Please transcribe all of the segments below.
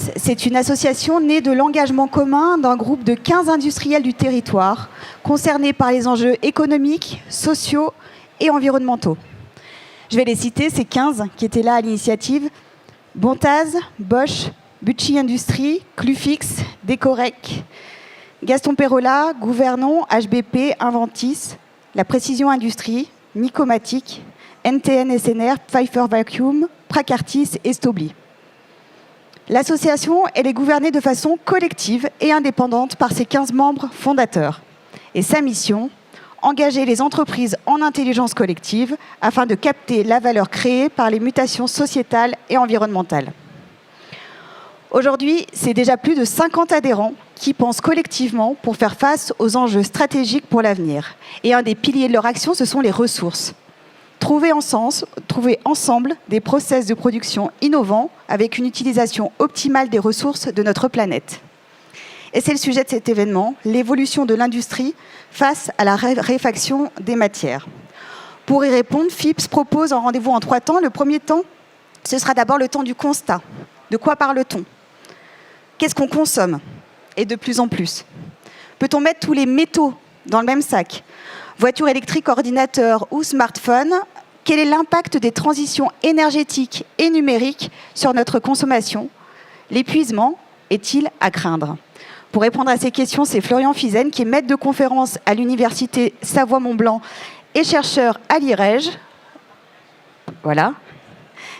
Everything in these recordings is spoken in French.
FIPS, c'est une association née de l'engagement commun d'un groupe de 15 industriels du territoire concernés par les enjeux économiques, sociaux et environnementaux. Je vais les citer, ces 15 qui étaient là à l'initiative: Bontaz, Bosch, Bucci Industries, Clufix, Decorec, Gaston Perrola, Gouvernon, HBP, Inventis, La Précision Industrie, Nicomatic, NTN SNR, Pfeiffer Vacuum, Pracartis et Stobli. L'association, elle est gouvernée de façon collective et indépendante par ses 15 membres fondateurs. Et sa mission, engager les entreprises en intelligence collective afin de capter la valeur créée par les mutations sociétales et environnementales. Aujourd'hui, c'est déjà plus de 50 adhérents qui pensent collectivement pour faire face aux enjeux stratégiques pour l'avenir. Et un des piliers de leur action, ce sont les ressources. Trouver ensemble des process de production innovants avec une utilisation optimale des ressources de notre planète. Et c'est le sujet de cet événement, l'évolution de l'industrie face à la raréfaction des matières. Pour y répondre, FIPS propose un rendez-vous en 3 temps. Le premier temps, ce sera d'abord le temps du constat. De quoi parle-t-on? Qu'est-ce qu'on consomme? Et de plus en plus. Peut-on mettre tous les métaux dans le même sac? Voitures électriques, ordinateurs ou smartphones? Quel est l'impact des transitions énergétiques et numériques sur notre consommation? L'épuisement est-il à craindre? Pour répondre à ces questions, c'est Florian Fizen, qui est maître de conférence à l'Université Savoie-Mont-Blanc et chercheur à l'IREJ, voilà,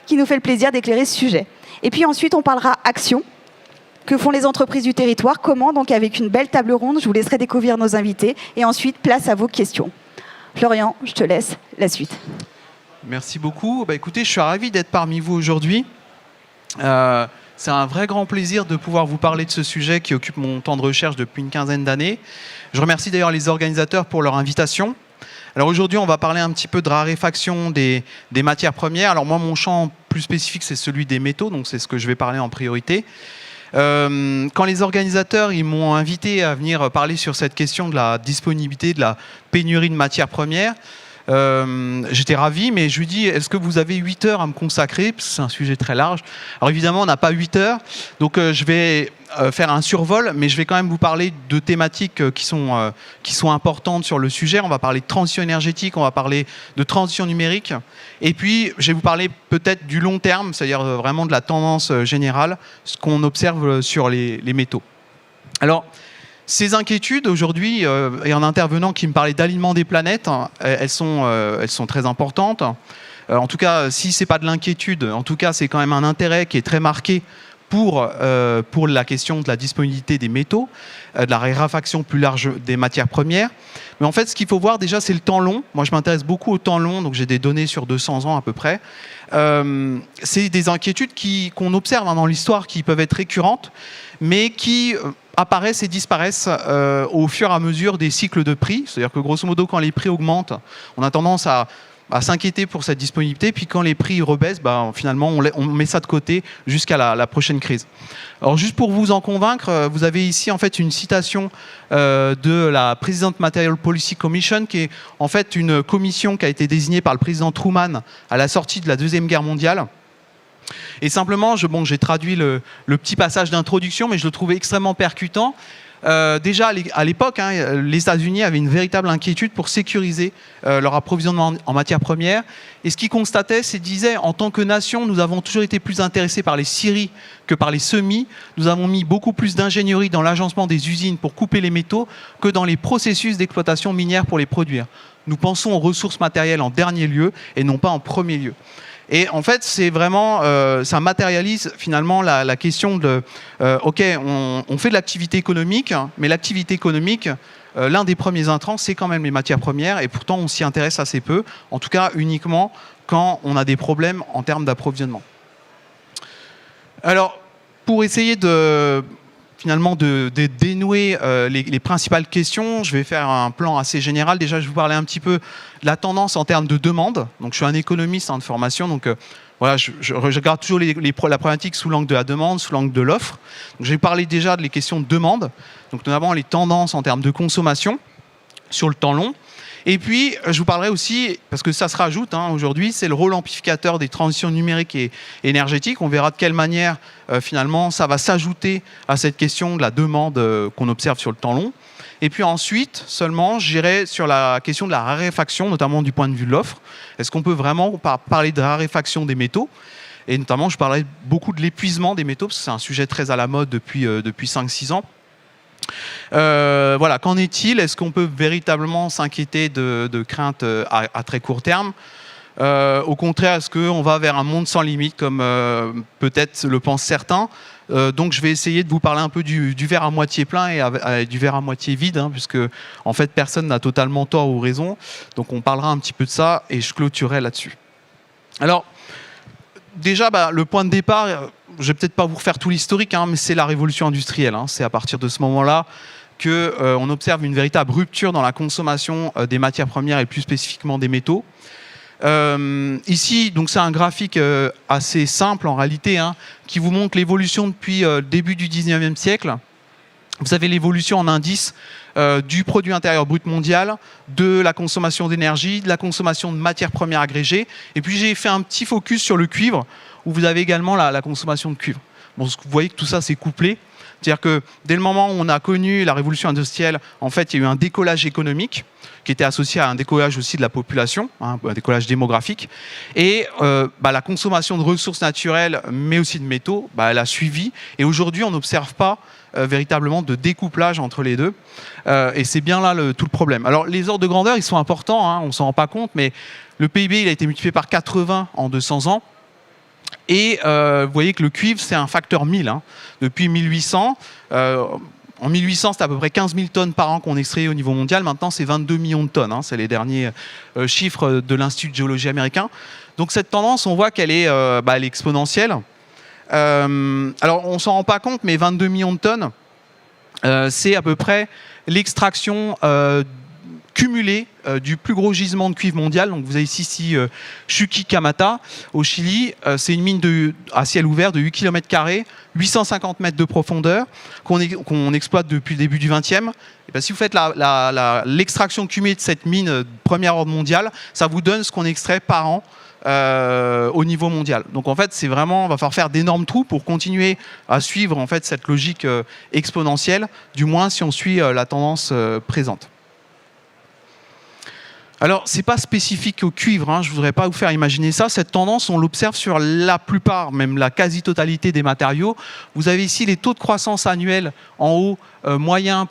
qui nous fait le plaisir d'éclairer ce sujet. Et puis ensuite, on parlera action. Que font les entreprises du territoire? Comment? Donc avec une belle table ronde, je vous laisserai découvrir nos invités. Et ensuite, place à vos questions. Florian, je te laisse la suite. Merci beaucoup. Écoutez, je suis ravi d'être parmi vous aujourd'hui. C'est un vrai grand plaisir de pouvoir vous parler de ce sujet qui occupe mon temps de recherche depuis une quinzaine d'années. Je remercie d'ailleurs les organisateurs pour leur invitation. Alors aujourd'hui, on va parler un petit peu de raréfaction des matières premières. Alors moi, mon champ plus spécifique, c'est celui des métaux, donc c'est ce que je vais parler en priorité. Quand les organisateurs ils m'ont invité à venir parler sur cette question de la disponibilité, de la pénurie de matières premières, j'étais ravi, mais je lui dis, est-ce que vous avez 8 heures à me consacrer? Parce que c'est un sujet très large. Alors évidemment, on n'a pas 8 heures, donc je vais faire un survol, mais je vais quand même vous parler de thématiques qui sont importantes sur le sujet. On va parler de transition énergétique, on va parler de transition numérique, et puis je vais vous parler peut-être du long terme, c'est-à-dire vraiment de la tendance générale, ce qu'on observe sur les métaux. Alors, ces inquiétudes, aujourd'hui, et un intervenant qui me parlait d'alignement des planètes, elles sont très importantes. En tout cas, si ce n'est pas de l'inquiétude, en tout cas, c'est quand même un intérêt qui est très marqué pour la question de la disponibilité des métaux, de la raréfaction plus large des matières premières. Mais en fait, ce qu'il faut voir déjà, c'est le temps long. Moi, je m'intéresse beaucoup au temps long, donc j'ai des données sur 200 ans à peu près. C'est des inquiétudes qu'on observe dans l'histoire qui peuvent être récurrentes, mais qui apparaissent et disparaissent au fur et à mesure des cycles de prix. C'est-à-dire que grosso modo, quand les prix augmentent, on a tendance à s'inquiéter pour cette disponibilité, puis quand les prix rebaissent, finalement, on met ça de côté jusqu'à la prochaine crise. Alors, juste pour vous en convaincre, vous avez ici en fait une citation de la présidente Material Policy Commission, qui est en fait une commission qui a été désignée par le président Truman à la sortie de la Deuxième Guerre mondiale. Et simplement, j'ai traduit le petit passage d'introduction, mais je le trouvais extrêmement percutant. Déjà à l'époque, les États-Unis avaient une véritable inquiétude pour sécuriser leur approvisionnement en matières premières. Et ce qu'ils constataient, c'est qu'ils disaient, en tant que nation, nous avons toujours été plus intéressés par les scieries que par les semis. Nous avons mis beaucoup plus d'ingénierie dans l'agencement des usines pour couper les métaux que dans les processus d'exploitation minière pour les produire. Nous pensons aux ressources matérielles en dernier lieu et non pas en premier lieu. Et en fait, c'est vraiment, ça matérialise finalement la question de, ok, on fait de l'activité économique, mais l'activité économique, l'un des premiers intrants, c'est quand même les matières premières, et pourtant on s'y intéresse assez peu, en tout cas uniquement quand on a des problèmes en termes d'approvisionnement. Alors, pour essayer de dénouer les principales questions, je vais faire un plan assez général. Déjà, je vais vous parler un petit peu de la tendance en termes de demande. Donc, je suis un économiste de formation, donc voilà, je regarde toujours la problématique sous l'angle de la demande, sous l'angle de l'offre. Donc, je vais parler déjà des questions de demande, donc notamment les tendances en termes de consommation sur le temps long. Et puis, je vous parlerai aussi, parce que ça se rajoute aujourd'hui, c'est le rôle amplificateur des transitions numériques et énergétiques. On verra de quelle manière, finalement, ça va s'ajouter à cette question de la demande qu'on observe sur le temps long. Et puis ensuite, seulement, j'irai sur la question de la raréfaction, notamment du point de vue de l'offre. Est-ce qu'on peut vraiment parler de raréfaction des métaux ? Et notamment, je parlerai beaucoup de l'épuisement des métaux, parce que c'est un sujet très à la mode depuis 5-6 ans. Voilà, qu'en est-il? Est-ce qu'on peut véritablement s'inquiéter de craintes à très court terme? Au contraire, est-ce qu'on va vers un monde sans limite, comme peut-être le pensent certains? Donc je vais essayer de vous parler un peu du verre à moitié plein et du verre à moitié vide, puisque en fait personne n'a totalement tort ou raison. Donc on parlera un petit peu de ça et je clôturerai là-dessus. Alors déjà, le point de départ, je vais peut-être pas vous refaire tout l'historique, mais c'est la révolution industrielle. C'est à partir de ce moment-là qu'on observe une véritable rupture dans la consommation des matières premières et plus spécifiquement des métaux. Ici, donc c'est un graphique assez simple en réalité, qui vous montre l'évolution depuis le début du 19e siècle. Vous avez l'évolution en indice du produit intérieur brut mondial, de la consommation d'énergie, de la consommation de matières premières agrégées. Et puis j'ai fait un petit focus sur le cuivre, où vous avez également la consommation de cuivre. Bon, vous voyez que tout ça c'est couplé. C'est-à-dire que dès le moment où on a connu la révolution industrielle, en fait, il y a eu un décollage économique qui était associé à un décollage aussi de la population, un décollage démographique. Et la consommation de ressources naturelles, mais aussi de métaux, elle a suivi. Et aujourd'hui, on n'observe pas véritablement de découplage entre les deux. Et c'est bien là tout le problème. Alors, les ordres de grandeur, ils sont importants, on ne s'en rend pas compte, mais le PIB, il a été multiplié par 80 en 200 ans. Et vous voyez que le cuivre, c'est un facteur 1000. Depuis 1800, en 1800, c'était à peu près 15 000 tonnes par an qu'on extrayait au niveau mondial. Maintenant, c'est 22 millions de tonnes. C'est les derniers chiffres de l'Institut de géologie américain. Donc cette tendance, on voit qu'elle est, elle est exponentielle. Alors, on ne s'en rend pas compte, mais 22 millions de tonnes, c'est à peu près l'extraction cumulé du plus gros gisement de cuivre mondial. Donc vous avez ici Chuquicamata au Chili. C'est une mine à ciel ouvert de 8 km², 850 mètres de profondeur qu'on exploite depuis le début du 20e. Et bien, si vous faites l'extraction cumulée de cette mine premier ordre mondial, ça vous donne ce qu'on extrait par an au niveau mondial. Donc en fait, c'est vraiment, va falloir faire d'énormes trous pour continuer à suivre en fait cette logique exponentielle, du moins si on suit la tendance présente. Alors, ce n'est pas spécifique au cuivre, je ne voudrais pas vous faire imaginer ça. Cette tendance, on l'observe sur la plupart, même la quasi-totalité des matériaux. Vous avez ici les taux de croissance annuels en haut, moyens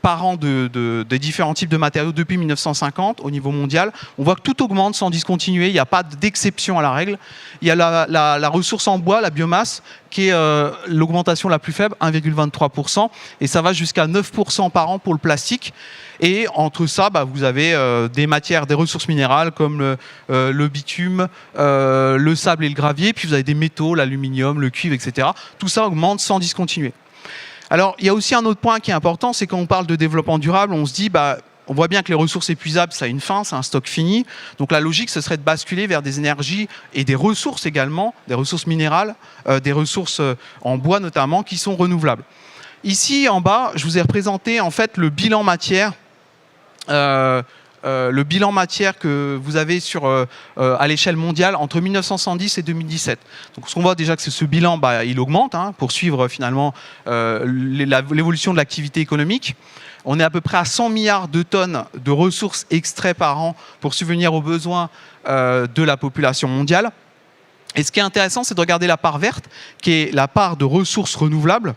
par an des différents types de matériaux depuis 1950 au niveau mondial. On voit que tout augmente sans discontinuer, il n'y a pas d'exception à la règle. Il y a la ressource en bois, la biomasse, qui est l'augmentation la plus faible, 1,23%, et ça va jusqu'à 9% par an pour le plastique. Et entre ça, vous avez des matières, des ressources minérales comme le bitume, le sable et le gravier, puis vous avez des métaux, l'aluminium, le cuivre, etc. Tout ça augmente sans discontinuer. Alors, il y a aussi un autre point qui est important, c'est quand on parle de développement durable, on se dit, on voit bien que les ressources épuisables, ça a une fin, c'est un stock fini. Donc la logique, ce serait de basculer vers des énergies et des ressources également, des ressources minérales, des ressources en bois notamment, qui sont renouvelables. Ici, en bas, je vous ai représenté en fait le bilan matière. Le bilan matière que vous avez à l'échelle mondiale entre 1970 et 2017. Donc, ce qu'on voit déjà, que ce bilan, il augmente pour suivre finalement l'évolution de l'activité économique. On est à peu près à 100 milliards de tonnes de ressources extraites par an pour subvenir aux besoins de la population mondiale. Et ce qui est intéressant, c'est de regarder la part verte, qui est la part de ressources renouvelables.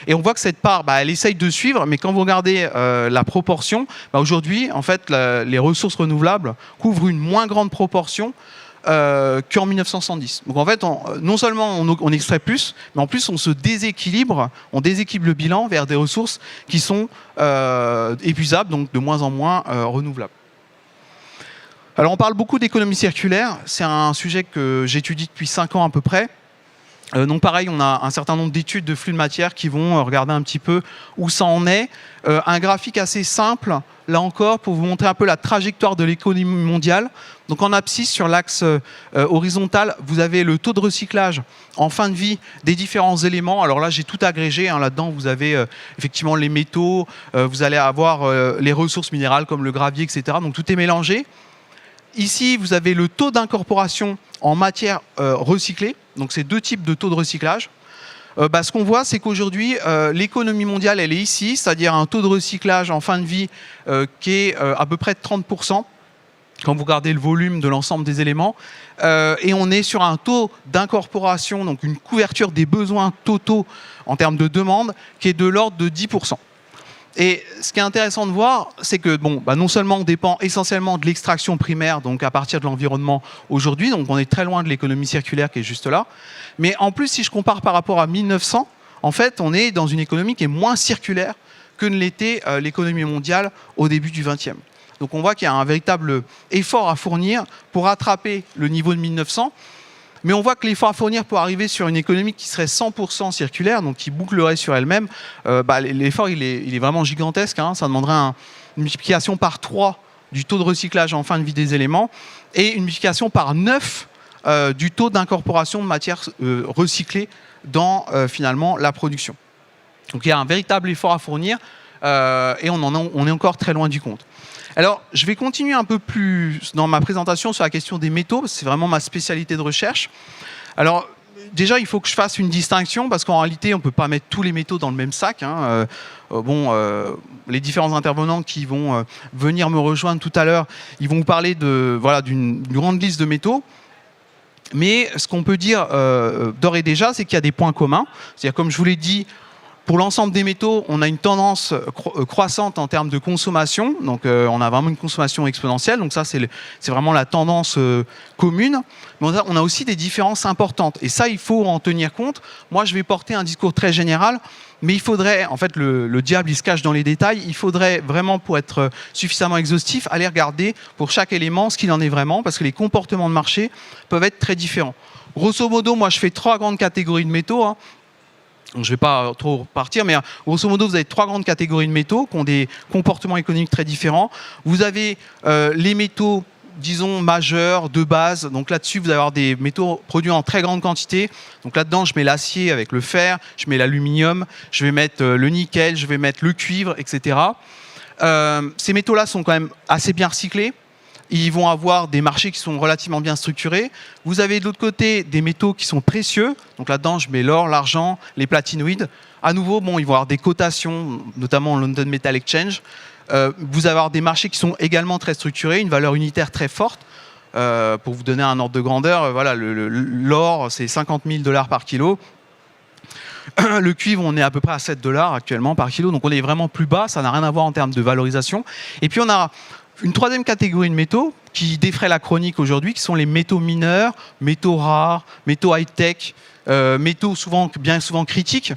Et on voit que cette part, elle essaye de suivre, mais quand vous regardez la proportion, aujourd'hui, en fait, les ressources renouvelables couvrent une moins grande proportion qu'en 1970. Donc en fait, non seulement on extrait plus, mais en plus on déséquilibre le bilan vers des ressources qui sont épuisables, donc de moins en moins renouvelables. Alors on parle beaucoup d'économie circulaire, c'est un sujet que j'étudie depuis 5 ans à peu près. Donc pareil, on a un certain nombre d'études de flux de matière qui vont regarder un petit peu où ça en est. Un graphique assez simple, là encore, pour vous montrer un peu la trajectoire de l'économie mondiale. Donc en abscisse, sur l'axe horizontal, vous avez le taux de recyclage en fin de vie des différents éléments. Alors là, j'ai tout agrégé. Là-dedans, vous avez effectivement les métaux, vous allez avoir les ressources minérales comme le gravier, etc. Donc tout est mélangé. Ici, vous avez le taux d'incorporation en matière recyclée. Donc, c'est deux types de taux de recyclage. Ce qu'on voit, c'est qu'aujourd'hui, l'économie mondiale, elle est ici, c'est-à-dire un taux de recyclage en fin de vie qui est à peu près de 30%, quand vous regardez le volume de l'ensemble des éléments. Et on est sur un taux d'incorporation, donc une couverture des besoins totaux en termes de demande, qui est de l'ordre de 10%. Et ce qui est intéressant de voir, c'est que non seulement on dépend essentiellement de l'extraction primaire, donc à partir de l'environnement aujourd'hui, donc on est très loin de l'économie circulaire qui est juste là, mais en plus, si je compare par rapport à 1900, en fait, on est dans une économie qui est moins circulaire que ne l'était l'économie mondiale au début du XXe. Donc on voit qu'il y a un véritable effort à fournir pour rattraper le niveau de 1900. Mais on voit que l'effort à fournir pour arriver sur une économie qui serait 100% circulaire, donc qui bouclerait sur elle-même, l'effort il est vraiment gigantesque. Ça demanderait une multiplication par 3 du taux de recyclage en fin de vie des éléments et une multiplication par 9 du taux d'incorporation de matières recyclées dans finalement la production. Donc il y a un véritable effort à fournir et on est encore très loin du compte. Alors, je vais continuer un peu plus dans ma présentation sur la question des métaux, parce que c'est vraiment ma spécialité de recherche. Alors, déjà, il faut que je fasse une distinction, parce qu'en réalité, on ne peut pas mettre tous les métaux dans le même sac. Les différents intervenants qui vont venir me rejoindre tout à l'heure, ils vont vous parler d'une grande liste de métaux. Mais ce qu'on peut dire d'ores et déjà, c'est qu'il y a des points communs. C'est-à-dire, comme je vous l'ai dit, pour l'ensemble des métaux, on a une tendance croissante en termes de consommation. Donc, on a vraiment une consommation exponentielle. Donc, ça, c'est vraiment la tendance commune. Mais on a aussi des différences importantes. Et ça, il faut en tenir compte. Moi, je vais porter un discours très général. Mais il faudrait, en fait, le diable, il se cache dans les détails. Il faudrait vraiment, pour être suffisamment exhaustif, aller regarder pour chaque élément ce qu'il en est vraiment. Parce que les comportements de marché peuvent être très différents. Grosso modo, moi, je fais 3 grandes catégories de métaux. Donc, je ne vais pas trop repartir, mais grosso modo, vous avez 3 grandes catégories de métaux qui ont des comportements économiques très différents. Vous avez les métaux, disons, majeurs, de base. Donc là-dessus, vous allez avoir des métaux produits en très grande quantité. Donc là-dedans, je mets l'acier avec le fer, je mets l'aluminium, je vais mettre le nickel, je vais mettre le cuivre, etc. Ces métaux-là sont quand même assez bien recyclés. Ils vont avoir des marchés qui sont relativement bien structurés. Vous avez de l'autre côté des métaux qui sont précieux. Donc là-dedans, je mets l'or, l'argent, les platinoïdes. À nouveau, ils vont avoir des cotations, notamment London Metal Exchange. Vous allez avoir des marchés qui sont également très structurés, une valeur unitaire très forte. Pour vous donner un ordre de grandeur, l'or, c'est 50 000 $ par kilo. Le cuivre, on est à peu près à 7 $ actuellement par kilo. Donc on est vraiment plus bas. Ça n'a rien à voir en termes de valorisation. Et puis on a une troisième catégorie de métaux qui défraie la chronique aujourd'hui, qui sont les métaux mineurs, métaux rares, métaux high-tech, métaux bien souvent critiques,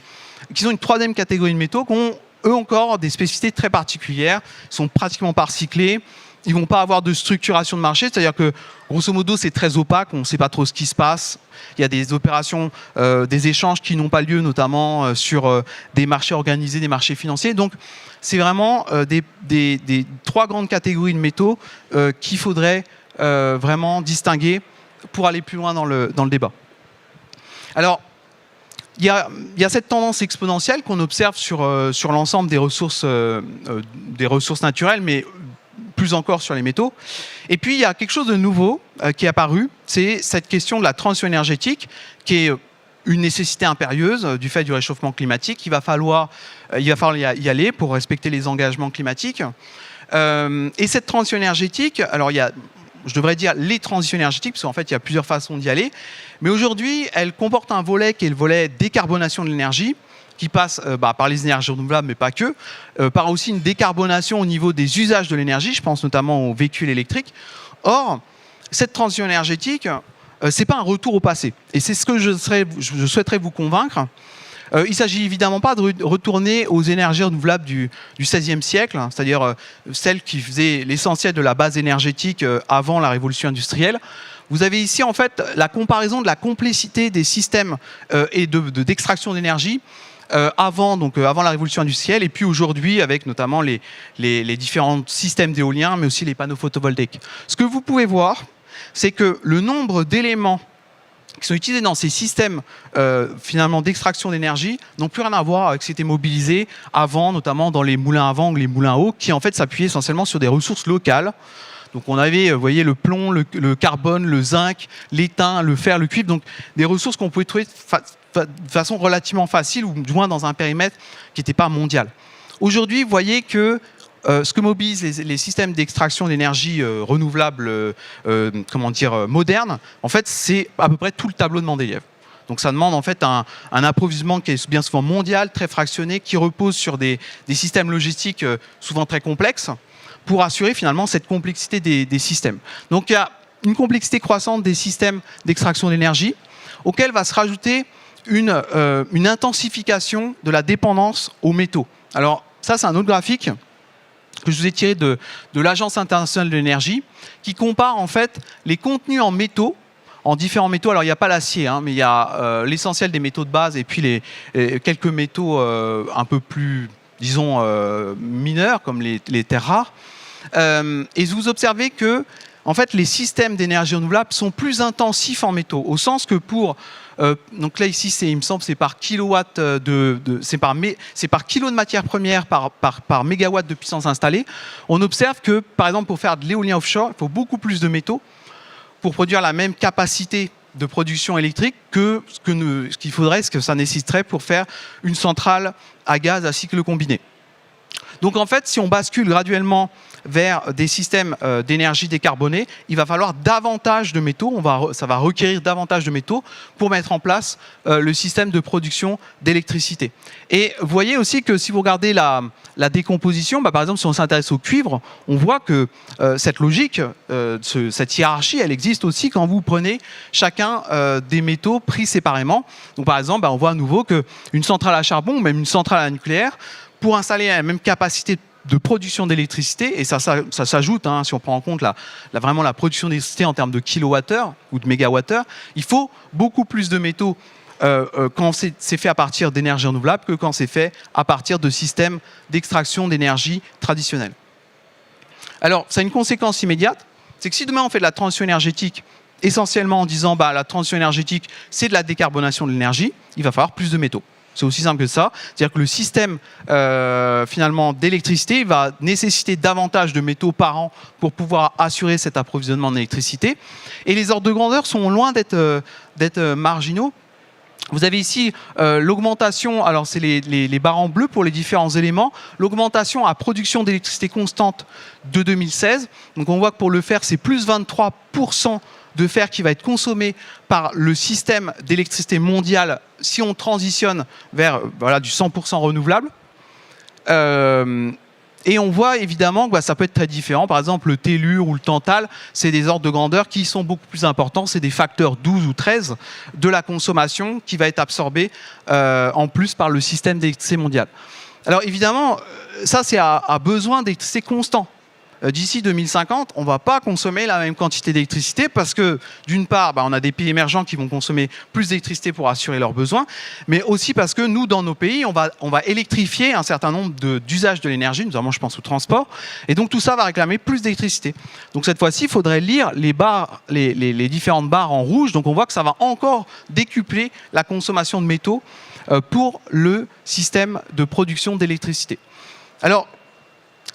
qui sont une troisième catégorie de métaux qui ont, eux encore, des spécificités très particulières, sont pratiquement pas recyclés, ils ne vont pas avoir de structuration de marché, c'est-à-dire que, grosso modo, c'est très opaque, on ne sait pas trop ce qui se passe. Il y a des opérations, des échanges qui n'ont pas lieu, notamment sur des marchés organisés, des marchés financiers. Donc, c'est vraiment des 3 grandes catégories de métaux qu'il faudrait vraiment distinguer pour aller plus loin dans le débat. Alors, il y a cette tendance exponentielle qu'on observe sur l'ensemble des ressources naturelles, mais plus encore sur les métaux. Et puis, il y a quelque chose de nouveau qui est apparu, c'est cette question de la transition énergétique, qui est une nécessité impérieuse du fait du réchauffement climatique. Il va falloir y aller pour respecter les engagements climatiques. Et cette transition énergétique, alors je devrais dire les transitions énergétiques, parce qu'en fait, il y a plusieurs façons d'y aller. Mais aujourd'hui, elle comporte un volet qui est le volet décarbonation de l'énergie, qui passe par les énergies renouvelables, mais pas que, par aussi une décarbonation au niveau des usages de l'énergie, je pense notamment aux véhicules électriques. Or, cette transition énergétique, ce n'est pas un retour au passé. Et c'est ce que je souhaiterais vous convaincre. Il ne s'agit évidemment pas de retourner aux énergies renouvelables du XVIe siècle, c'est-à-dire celles qui faisaient l'essentiel de la base énergétique avant la révolution industrielle. Vous avez ici en fait la comparaison de la complexité des systèmes et d'extraction d'énergie avant la révolution industrielle et puis aujourd'hui avec notamment les différents systèmes d'éolien mais aussi les panneaux photovoltaïques. Ce que vous pouvez voir, c'est que le nombre d'éléments qui sont utilisés dans ces systèmes finalement d'extraction d'énergie n'ont plus rien à voir avec ce qui était mobilisé avant, notamment dans les moulins à vent ou les moulins à eau, qui en fait s'appuyaient essentiellement sur des ressources locales. Donc on avait, vous voyez, le plomb, le carbone, le zinc, l'étain, le fer, le cuivre, donc des ressources qu'on pouvait trouver de façon relativement facile, ou du moins dans un périmètre qui n'était pas mondial. Aujourd'hui, vous voyez que ce que mobilisent les systèmes d'extraction d'énergie renouvelable, moderne, en fait, c'est à peu près tout le tableau de Mendeleïev. Donc ça demande en fait un approvisionnement qui est bien souvent mondial, très fractionné, qui repose sur des systèmes logistiques souvent très complexes, pour assurer finalement cette complexité des systèmes. Donc il y a une complexité croissante des systèmes d'extraction d'énergie, auquel va se rajouter une intensification de la dépendance aux métaux. Alors ça, c'est un autre graphique que je vous ai tiré de l'Agence internationale de l'énergie, qui compare en fait les contenus en métaux, en différents métaux. Alors il n'y a pas l'acier, hein, mais il y a l'essentiel des métaux de base et puis quelques métaux un peu plus, disons, mineurs, comme les terres rares. Et vous observez que en fait, les systèmes d'énergie renouvelable sont plus intensifs en métaux, au sens que pour donc là ici, il me semble, c'est par kilowatt c'est par kilo de matière première par mégawatt de puissance installée. On observe que, par exemple, pour faire de l'éolien offshore, il faut beaucoup plus de métaux pour produire la même capacité de production électrique que ce qu'il faudrait, ce que ça nécessiterait pour faire une centrale à gaz à cycle combiné. Donc en fait, si on bascule graduellement vers des systèmes d'énergie décarbonée, il va falloir davantage de métaux, ça va requérir davantage de métaux pour mettre en place le système de production d'électricité. Et vous voyez aussi que si vous regardez la décomposition, par exemple si on s'intéresse au cuivre, on voit que cette logique, cette hiérarchie, elle existe aussi quand vous prenez chacun des métaux pris séparément. Donc par exemple, on voit à nouveau qu'une centrale à charbon ou même une centrale à nucléaire, pour installer la même capacité de production d'électricité, et ça s'ajoute, hein, si on prend en compte vraiment la production d'électricité en termes de kilowattheure ou de mégawattheure, il faut beaucoup plus de métaux quand c'est fait à partir d'énergie renouvelable que quand c'est fait à partir de systèmes d'extraction d'énergie traditionnels. Alors, ça a une conséquence immédiate, c'est que si demain on fait de la transition énergétique, essentiellement en disant la transition énergétique, c'est de la décarbonation de l'énergie, il va falloir plus de métaux. C'est aussi simple que ça. C'est-à-dire que le système finalement d'électricité va nécessiter davantage de métaux par an pour pouvoir assurer cet approvisionnement d'électricité. Et les ordres de grandeur sont loin d'être marginaux. Vous avez ici l'augmentation, alors c'est les barres en bleu pour les différents éléments, l'augmentation à production d'électricité constante de 2016. Donc on voit que pour le fer, c'est plus 23% de fer qui va être consommé par le système d'électricité mondiale si on transitionne vers du 100% renouvelable. Et on voit évidemment que ça peut être très différent. Par exemple, le tellure ou le tantal, c'est des ordres de grandeur qui sont beaucoup plus importants. C'est des facteurs 12 ou 13 de la consommation qui va être absorbée en plus par le système d'électricité mondiale. Alors évidemment, ça c'est à besoin d'électricité constant. D'ici 2050, on ne va pas consommer la même quantité d'électricité parce que, d'une part, on a des pays émergents qui vont consommer plus d'électricité pour assurer leurs besoins, mais aussi parce que nous, dans nos pays, on va électrifier un certain nombre d'usages de l'énergie, notamment je pense au transport, et donc tout ça va réclamer plus d'électricité. Donc cette fois-ci, il faudrait lire les différentes barres en rouge, donc on voit que ça va encore décupler la consommation de métaux pour le système de production d'électricité. Alors,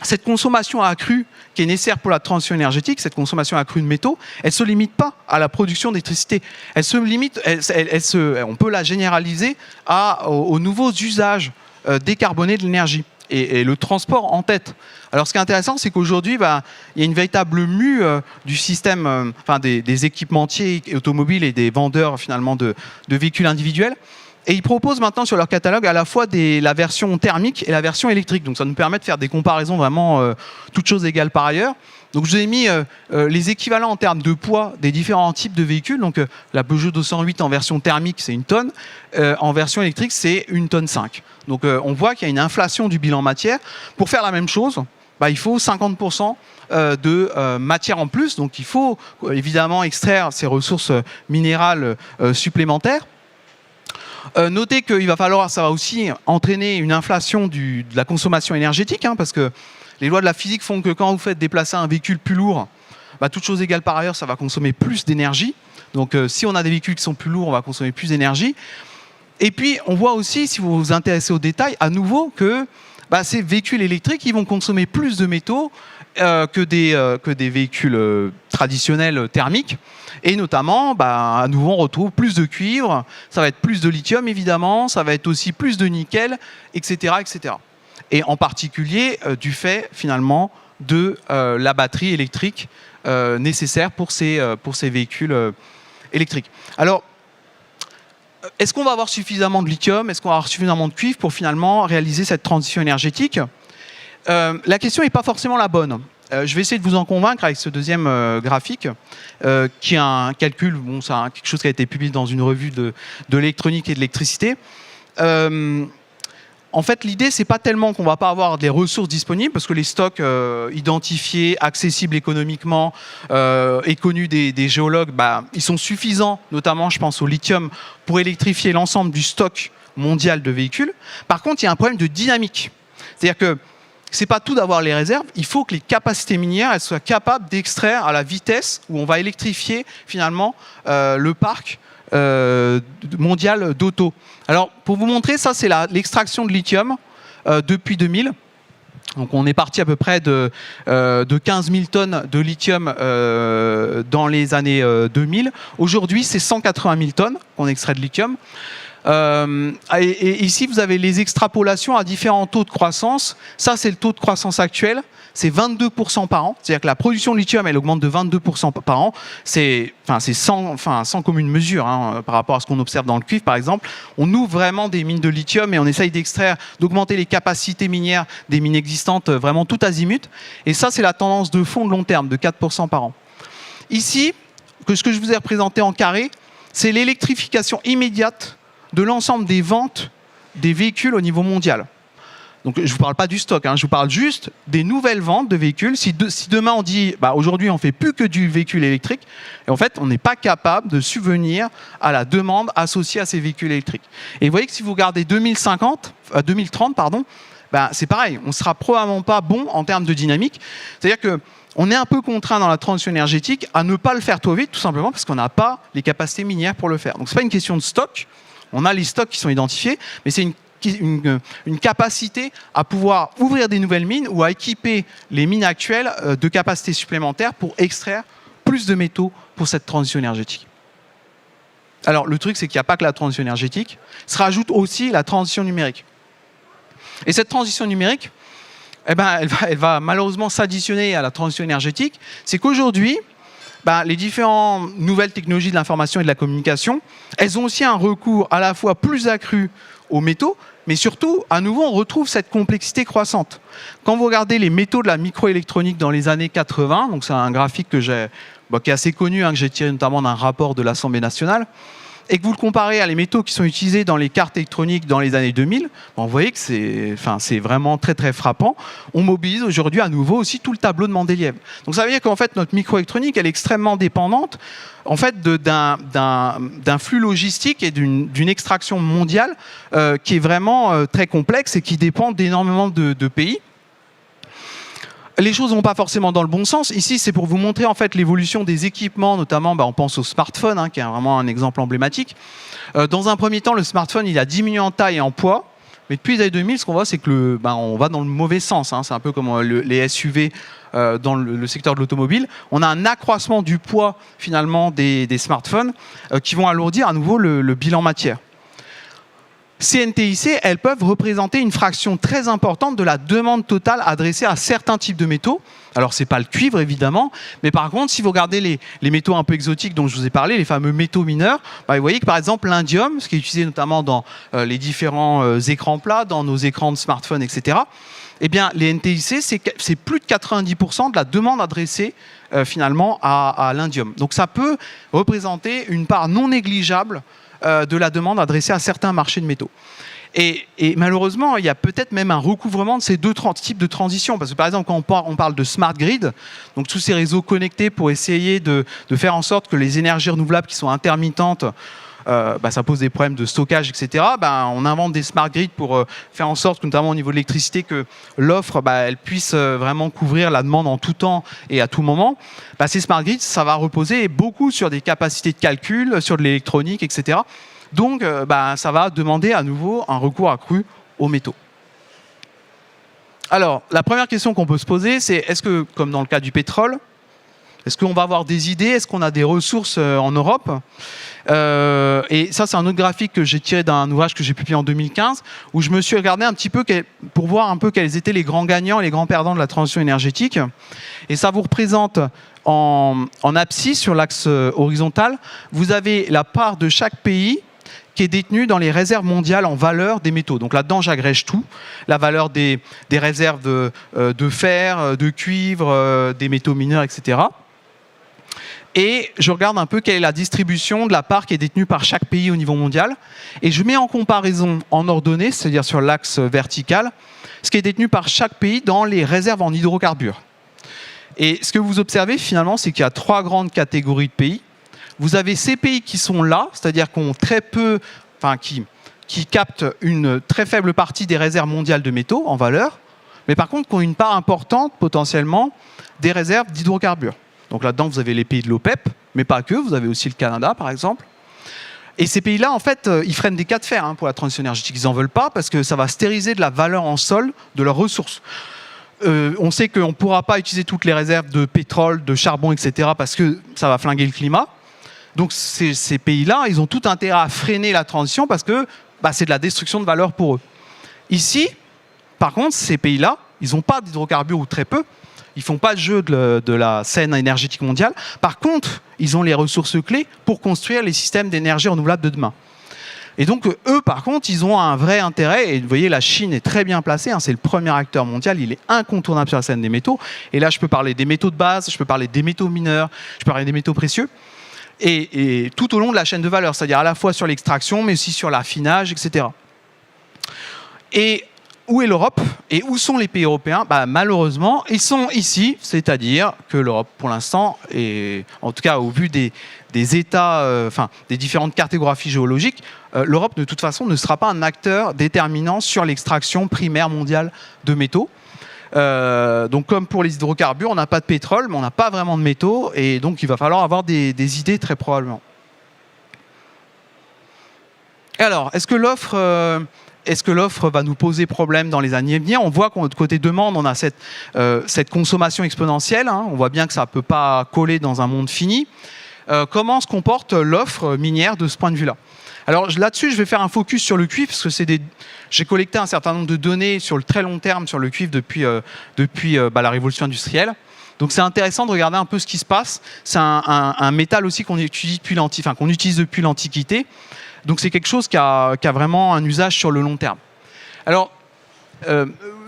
cette consommation accrue qui est nécessaire pour la transition énergétique, cette consommation accrue de métaux, elle ne se limite pas à la production d'électricité. Elle se limite, on peut la généraliser aux nouveaux usages décarbonés de l'énergie et le transport en tête. Alors ce qui est intéressant, c'est qu'aujourd'hui, il y a une véritable mue du système, des équipementiers automobiles et des vendeurs finalement de véhicules individuels. Et ils proposent maintenant sur leur catalogue à la fois la version thermique et la version électrique. Donc ça nous permet de faire des comparaisons vraiment toutes choses égales par ailleurs. Donc je vous ai mis les équivalents en termes de poids des différents types de véhicules. Donc la Peugeot 208 en version thermique, c'est 1 tonne. En version électrique, c'est 1,5 tonne. Donc on voit qu'il y a une inflation du bilan matière. Pour faire la même chose, il faut 50% de matière en plus. Donc il faut évidemment extraire ces ressources minérales supplémentaires. Notez qu'il va falloir, ça va aussi entraîner une inflation de la consommation énergétique, parce que les lois de la physique font que quand vous faites déplacer un véhicule plus lourd, toute chose égale par ailleurs, ça va consommer plus d'énergie. Donc si on a des véhicules qui sont plus lourds, on va consommer plus d'énergie. Et puis on voit aussi, si vous vous intéressez aux détails, à nouveau que ces véhicules électriques, ils vont consommer plus de métaux que des véhicules traditionnels thermiques. Et notamment, à nouveau, on retrouve plus de cuivre, ça va être plus de lithium évidemment, ça va être aussi plus de nickel, etc. etc. Et en particulier du fait finalement de la batterie électrique nécessaire pour ces véhicules électriques. Alors, est-ce qu'on va avoir suffisamment de lithium? Est-ce qu'on va avoir suffisamment de cuivre pour finalement réaliser cette transition énergétique? La question n'est pas forcément la bonne. Je vais essayer de vous en convaincre avec ce deuxième graphique, qui est un calcul, c'est quelque chose qui a été publié dans une revue de l'électronique et de l'électricité. En fait, l'idée, c'est pas tellement qu'on va pas avoir des ressources disponibles, parce que les stocks identifiés, accessibles économiquement et connus des géologues, ils sont suffisants, notamment, je pense, au lithium, pour électrifier l'ensemble du stock mondial de véhicules. Par contre, il y a un problème de dynamique. C'est-à-dire que c'est pas tout d'avoir les réserves, il faut que les capacités minières elles soient capables d'extraire à la vitesse où on va électrifier finalement le parc mondial d'auto. Alors pour vous montrer, ça c'est l'extraction de lithium depuis 2000. Donc on est parti à peu près de 15 000 tonnes de lithium dans les années 2000. Aujourd'hui c'est 180 000 tonnes qu'on extrait de lithium. Et ici, vous avez les extrapolations à différents taux de croissance. Ça, c'est le taux de croissance actuel. C'est 22% par an. C'est-à-dire que la production de lithium, elle augmente de 22% par an. C'est sans commune mesure par rapport à ce qu'on observe dans le cuivre, par exemple. On ouvre vraiment des mines de lithium et on essaye d'augmenter les capacités minières des mines existantes vraiment tout azimut. Et ça, c'est la tendance de fond de long terme, de 4% par an. Ici, ce que je vous ai représenté en carré, c'est l'électrification immédiate de l'ensemble des ventes des véhicules au niveau mondial. Donc je ne vous parle pas du stock, je vous parle juste des nouvelles ventes de véhicules. Si demain on dit aujourd'hui on ne fait plus que du véhicule électrique, et en fait on n'est pas capable de subvenir à la demande associée à ces véhicules électriques. Et vous voyez que si vous regardez 2030, c'est pareil, on ne sera probablement pas bon en termes de dynamique. C'est-à-dire que on est un peu contraint dans la transition énergétique à ne pas le faire trop vite, tout simplement parce qu'on n'a pas les capacités minières pour le faire. Donc ce n'est pas une question de stock. On a les stocks qui sont identifiés, mais c'est une capacité à pouvoir ouvrir des nouvelles mines ou à équiper les mines actuelles de capacités supplémentaires pour extraire plus de métaux pour cette transition énergétique. Alors, le truc, c'est qu'il n'y a pas que la transition énergétique, se rajoute aussi la transition numérique. Et cette transition numérique, elle va malheureusement s'additionner à la transition énergétique. C'est qu'aujourd'hui, les différentes nouvelles technologies de l'information et de la communication, elles ont aussi un recours à la fois plus accru aux métaux, mais surtout, à nouveau, on retrouve cette complexité croissante. Quand vous regardez les métaux de la microélectronique dans les années 80, donc c'est un graphique qui est assez connu, que j'ai tiré notamment d'un rapport de l'Assemblée nationale, et que vous le comparez à les métaux qui sont utilisés dans les cartes électroniques dans les années 2000, vous voyez que c'est vraiment très très frappant. On mobilise aujourd'hui à nouveau aussi tout le tableau de Mendeleïev. Donc ça veut dire qu'en fait notre microélectronique elle est extrêmement dépendante en fait d'un flux logistique et d'une extraction mondiale qui est vraiment très complexe et qui dépend d'énormément de pays. Les choses ne vont pas forcément dans le bon sens. Ici, c'est pour vous montrer en fait l'évolution des équipements, notamment on pense au smartphone, qui est vraiment un exemple emblématique. Dans un premier temps, le smartphone, il a diminué en taille et en poids. Mais depuis les années 2000, ce qu'on voit, c'est que on va dans le mauvais sens. C'est un peu comme les SUV dans le secteur de l'automobile. On a un accroissement du poids finalement des smartphones qui vont alourdir à nouveau le bilan matière. Ces NTIC, elles peuvent représenter une fraction très importante de la demande totale adressée à certains types de métaux. Alors, ce n'est pas le cuivre, évidemment, mais par contre, si vous regardez les métaux un peu exotiques dont je vous ai parlé, les fameux métaux mineurs, vous voyez que, par exemple, l'indium, ce qui est utilisé notamment dans les différents écrans plats, dans nos écrans de smartphone, etc., eh bien, les NTIC, c'est plus de 90% de la demande adressée finalement à l'indium. Donc, ça peut représenter une part non négligeable de la demande adressée à certains marchés de métaux. Et malheureusement, il y a peut-être même un recouvrement de ces deux types de transitions. Parce que par exemple, quand on parle de smart grid, donc tous ces réseaux connectés pour essayer de faire en sorte que les énergies renouvelables qui sont intermittentes, ça pose des problèmes de stockage, etc. On invente des smart grids pour faire en sorte, notamment au niveau de l'électricité, que l'offre elle puisse vraiment couvrir la demande en tout temps et à tout moment. Ces smart grids, ça va reposer beaucoup sur des capacités de calcul, sur de l'électronique, etc. Donc, ça va demander à nouveau un recours accru aux métaux. Alors, la première question qu'on peut se poser, c'est est-ce que, comme dans le cas du pétrole, est-ce qu'on va avoir des idées? Est-ce qu'on a des ressources en Europe? Et ça, c'est un autre graphique que j'ai tiré d'un ouvrage que j'ai publié en 2015, où je me suis regardé un petit peu pour voir un peu quels étaient les grands gagnants et les grands perdants de la transition énergétique. Et ça vous représente en abscisse, sur l'axe horizontal, vous avez la part de chaque pays qui est détenue dans les réserves mondiales en valeur des métaux. Donc là-dedans, j'agrège tout. La valeur des réserves de fer, de cuivre, des métaux mineurs, etc. Et je regarde un peu quelle est la distribution de la part qui est détenue par chaque pays au niveau mondial. Et je mets en comparaison en ordonnée, c'est-à-dire sur l'axe vertical, ce qui est détenu par chaque pays dans les réserves en hydrocarbures. Et ce que vous observez finalement, c'est qu'il y a trois grandes catégories de pays. Vous avez ces pays qui sont là, c'est-à-dire qui captent une très faible partie des réserves mondiales de métaux en valeur, mais par contre qui ont une part importante potentiellement des réserves d'hydrocarbures. Donc là-dedans, vous avez les pays de l'OPEP, mais pas que, vous avez aussi le Canada par exemple. Et ces pays-là, en fait, ils freinent des cas de fer pour la transition énergétique. Ils n'en veulent pas parce que ça va stériliser de la valeur en sol de leurs ressources. On sait qu'on ne pourra pas utiliser toutes les réserves de pétrole, de charbon, etc. parce que ça va flinguer le climat. Donc ces pays-là, ils ont tout intérêt à freiner la transition parce que c'est de la destruction de valeur pour eux. Ici, par contre, ces pays-là, ils n'ont pas d'hydrocarbures ou très peu. Ils ne font pas le jeu de la scène énergétique mondiale. Par contre, ils ont les ressources clés pour construire les systèmes d'énergie renouvelable de demain. Et donc, eux, par contre, ils ont un vrai intérêt. Et vous voyez, la Chine est très bien placée. C'est le premier acteur mondial. Il est incontournable sur la scène des métaux. Et là, je peux parler des métaux de base, je peux parler des métaux mineurs, je peux parler des métaux précieux. Et tout au long de la chaîne de valeur, c'est-à-dire à la fois sur l'extraction, mais aussi sur l'affinage, etc. Et où est l'Europe et où sont les pays européens? Malheureusement, ils sont ici, c'est-à-dire que l'Europe, pour l'instant, et en tout cas au vu des états, des différentes cartographies géologiques, l'Europe de toute façon ne sera pas un acteur déterminant sur l'extraction primaire mondiale de métaux. Donc comme pour les hydrocarbures, on n'a pas de pétrole, mais on n'a pas vraiment de métaux, et donc il va falloir avoir des idées très probablement. Alors, est-ce que l'offre va nous poser problème dans les années à venir? On voit qu'au côté demande, on a cette consommation exponentielle. On voit bien que ça ne peut pas coller dans un monde fini. Comment se comporte l'offre minière de ce point de vue-là? Alors là-dessus, je vais faire un focus sur le cuivre, parce que j'ai collecté un certain nombre de données sur le très long terme sur le cuivre depuis la révolution industrielle. Donc c'est intéressant de regarder un peu ce qui se passe. C'est un métal aussi qu'on utilise depuis l'Antiquité. Donc c'est quelque chose qui a vraiment un usage sur le long terme. Alors,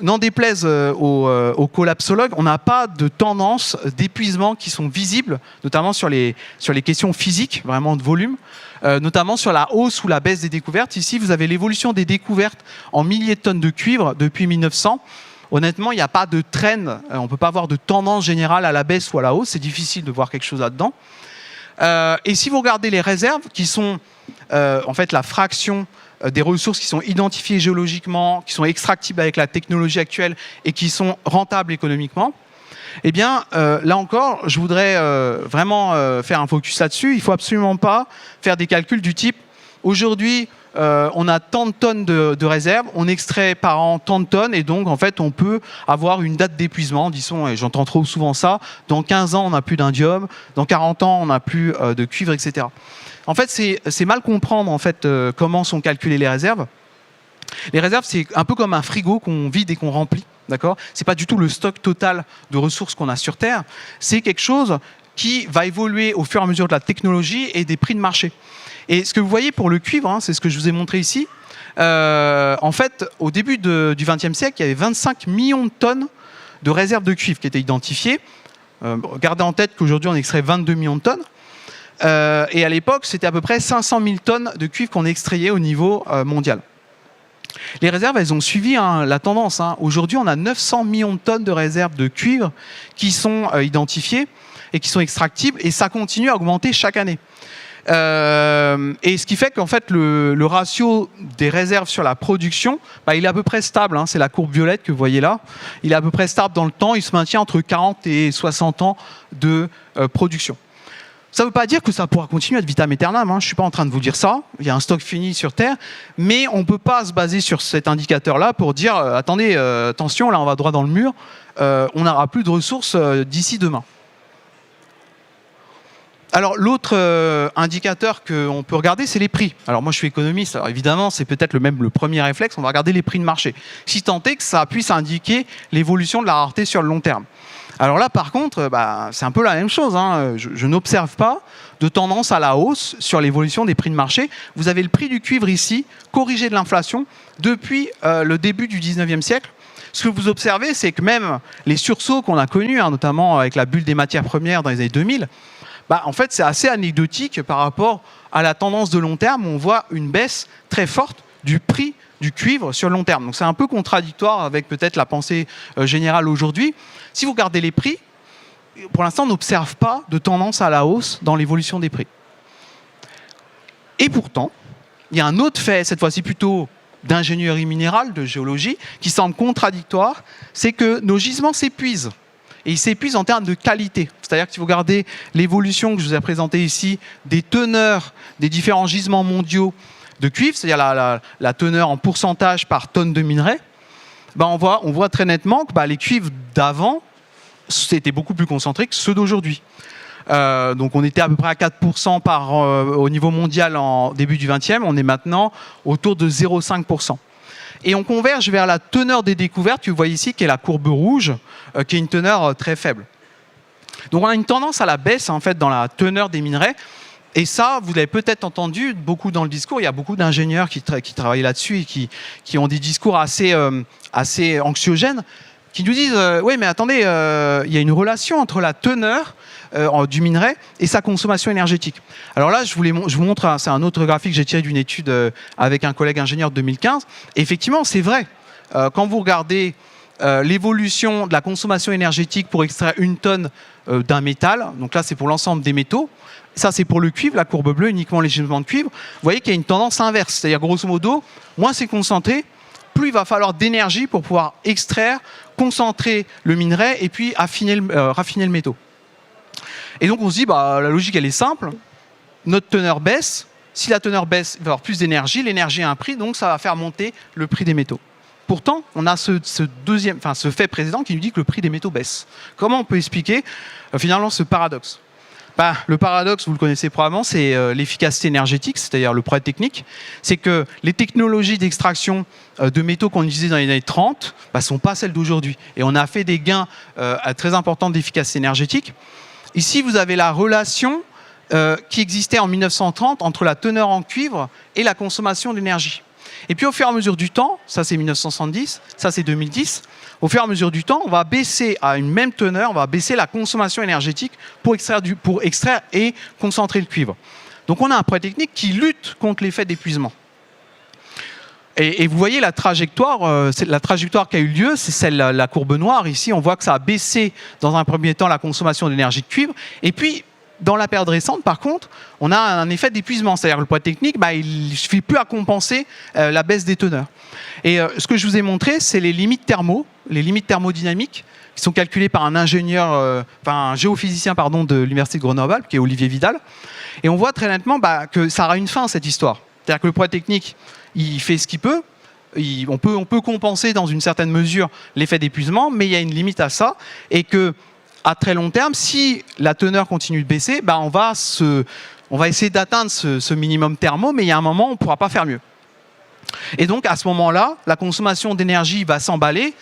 n'en déplaise aux collapsologues, on n'a pas de tendance d'épuisement qui sont visibles, notamment sur les questions physiques, vraiment de volume, notamment sur la hausse ou la baisse des découvertes. Ici, vous avez l'évolution des découvertes en milliers de tonnes de cuivre depuis 1900. Honnêtement, il n'y a pas de trend, on ne peut pas avoir de tendance générale à la baisse ou à la hausse, c'est difficile de voir quelque chose là-dedans. Et si vous regardez les réserves, qui sont en fait la fraction des ressources qui sont identifiées géologiquement, qui sont extractibles avec la technologie actuelle et qui sont rentables économiquement, eh bien, là encore, je voudrais vraiment faire un focus là-dessus. Il ne faut absolument pas faire des calculs du type aujourd'hui, on a tant de tonnes de réserves, on extrait par an tant de tonnes, et donc en fait on peut avoir une date d'épuisement, disons, et j'entends trop souvent ça, dans 15 ans on n'a plus d'indium, dans 40 ans on n'a plus de cuivre, etc. En fait, c'est mal comprendre en fait, comment sont calculées les réserves. Les réserves, c'est un peu comme un frigo qu'on vide et qu'on remplit. D'accord ? C'est pas du tout le stock total de ressources qu'on a sur Terre. C'est quelque chose qui va évoluer au fur et à mesure de la technologie et des prix de marché. Et ce que vous voyez pour le cuivre, c'est ce que je vous ai montré ici. En fait, au début du XXe siècle, il y avait 25 millions de tonnes de réserves de cuivre qui étaient identifiées. Gardez en tête qu'aujourd'hui, on extrait 22 millions de tonnes. Et à l'époque, c'était à peu près 500 000 tonnes de cuivre qu'on extrayait au niveau mondial. Les réserves, elles ont suivi la tendance. Aujourd'hui, on a 900 millions de tonnes de réserves de cuivre qui sont identifiées et qui sont extractibles, et ça continue à augmenter chaque année. Et ce qui fait qu'en fait, le ratio des réserves sur la production, il est à peu près stable. C'est la courbe violette que vous voyez là. Il est à peu près stable dans le temps. Il se maintient entre 40 et 60 ans de production. Ça ne veut pas dire que ça pourra continuer à être vitam aeternam. Je ne suis pas en train de vous dire ça. Il y a un stock fini sur Terre. Mais on ne peut pas se baser sur cet indicateur-là pour dire attendez, attention, là, on va droit dans le mur. On n'aura plus de ressources d'ici demain. Alors, l'autre indicateur qu'on peut regarder, c'est les prix. Alors, moi, je suis économiste. Alors, évidemment, c'est peut-être le premier réflexe. On va regarder les prix de marché. Si tant est que ça puisse indiquer l'évolution de la rareté sur le long terme. Alors là, par contre, c'est un peu la même chose. Je n'observe pas de tendance à la hausse sur l'évolution des prix de marché. Vous avez le prix du cuivre ici, corrigé de l'inflation, depuis le début du 19e siècle. Ce que vous observez, c'est que même les sursauts qu'on a connus, notamment avec la bulle des matières premières dans les années 2000, en fait, c'est assez anecdotique par rapport à la tendance de long terme. On voit une baisse très forte du prix du cuivre sur le long terme. Donc c'est un peu contradictoire avec peut-être la pensée générale aujourd'hui. Si vous regardez les prix, pour l'instant, on n'observe pas de tendance à la hausse dans l'évolution des prix. Et pourtant, il y a un autre fait, cette fois-ci plutôt d'ingénierie minérale, de géologie, qui semble contradictoire, c'est que nos gisements s'épuisent. Et ils s'épuisent en termes de qualité. C'est-à-dire que si vous regardez l'évolution que je vous ai présentée ici des teneurs des différents gisements mondiaux de cuivre, c'est-à-dire la teneur en pourcentage par tonne de minerai, on voit très nettement que les cuivres d'avant, c'était beaucoup plus concentré que ceux d'aujourd'hui. Donc on était à peu près à 4% au niveau mondial en début du 20e, on est maintenant autour de 0,5%. Et on converge vers la teneur des découvertes que vous voyez ici, qui est la courbe rouge, qui est une teneur très faible. Donc on a une tendance à la baisse en fait dans la teneur des minerais. Et ça, vous l'avez peut-être entendu beaucoup dans le discours. Il y a beaucoup d'ingénieurs qui travaillent là-dessus et qui ont des discours assez anxiogènes, qui nous disent oui, mais attendez, il y a une relation entre la teneur du minerai et sa consommation énergétique. Alors là, je vous montre, c'est un autre graphique que j'ai tiré d'une étude avec un collègue ingénieur de 2015. Et effectivement, c'est vrai. Quand vous regardez l'évolution de la consommation énergétique pour extraire une tonne d'un métal, donc là, c'est pour l'ensemble des métaux. Ça, c'est pour le cuivre, la courbe bleue, uniquement les gisements de cuivre. Vous voyez qu'il y a une tendance inverse. C'est-à-dire, grosso modo, moins c'est concentré, plus il va falloir d'énergie pour pouvoir extraire, concentrer le minerai et puis raffiner le métaux. Et donc, on se dit, la logique, elle est simple. Notre teneur baisse. Si la teneur baisse, il va y avoir plus d'énergie. L'énergie a un prix, donc ça va faire monter le prix des métaux. Pourtant, on a ce fait précédent qui nous dit que le prix des métaux baisse. Comment on peut expliquer finalement ce paradoxe ? Le paradoxe, vous le connaissez probablement, c'est l'efficacité énergétique, c'est-à-dire le problème technique. C'est que les technologies d'extraction de métaux qu'on utilisait dans les années 30 ne sont pas celles d'aujourd'hui. Et on a fait des gains très importants d'efficacité énergétique. Ici, vous avez la relation qui existait en 1930 entre la teneur en cuivre et la consommation d'énergie. Et puis au fur et à mesure du temps, ça c'est 1970, ça c'est 2010, au fur et à mesure du temps, on va baisser à une même teneur, on va baisser la consommation énergétique pour extraire et concentrer le cuivre. Donc on a un problème technique qui lutte contre l'effet d'épuisement. Et vous voyez la trajectoire qui a eu lieu, c'est celle, la courbe noire. Ici, on voit que ça a baissé dans un premier temps la consommation d'énergie de cuivre. Et puis, dans la période récente, par contre, on a un effet d'épuisement. C'est-à-dire que le poids technique, il ne suffit plus à compenser la baisse des teneurs. Et ce que je vous ai montré, c'est les limites thermodynamiques, qui sont calculées par un géophysicien de l'Université de Grenoble, qui est Olivier Vidal. Et on voit très nettement que ça aura une fin, cette histoire. C'est-à-dire que le poids technique, il fait ce qu'il peut. On peut compenser dans une certaine mesure l'effet d'épuisement, mais il y a une limite à ça. Et que à très long terme, si la teneur continue de baisser, on va essayer d'atteindre ce minimum thermo, mais il y a un moment où on ne pourra pas faire mieux. Et donc, à ce moment-là, la consommation d'énergie va s'emballer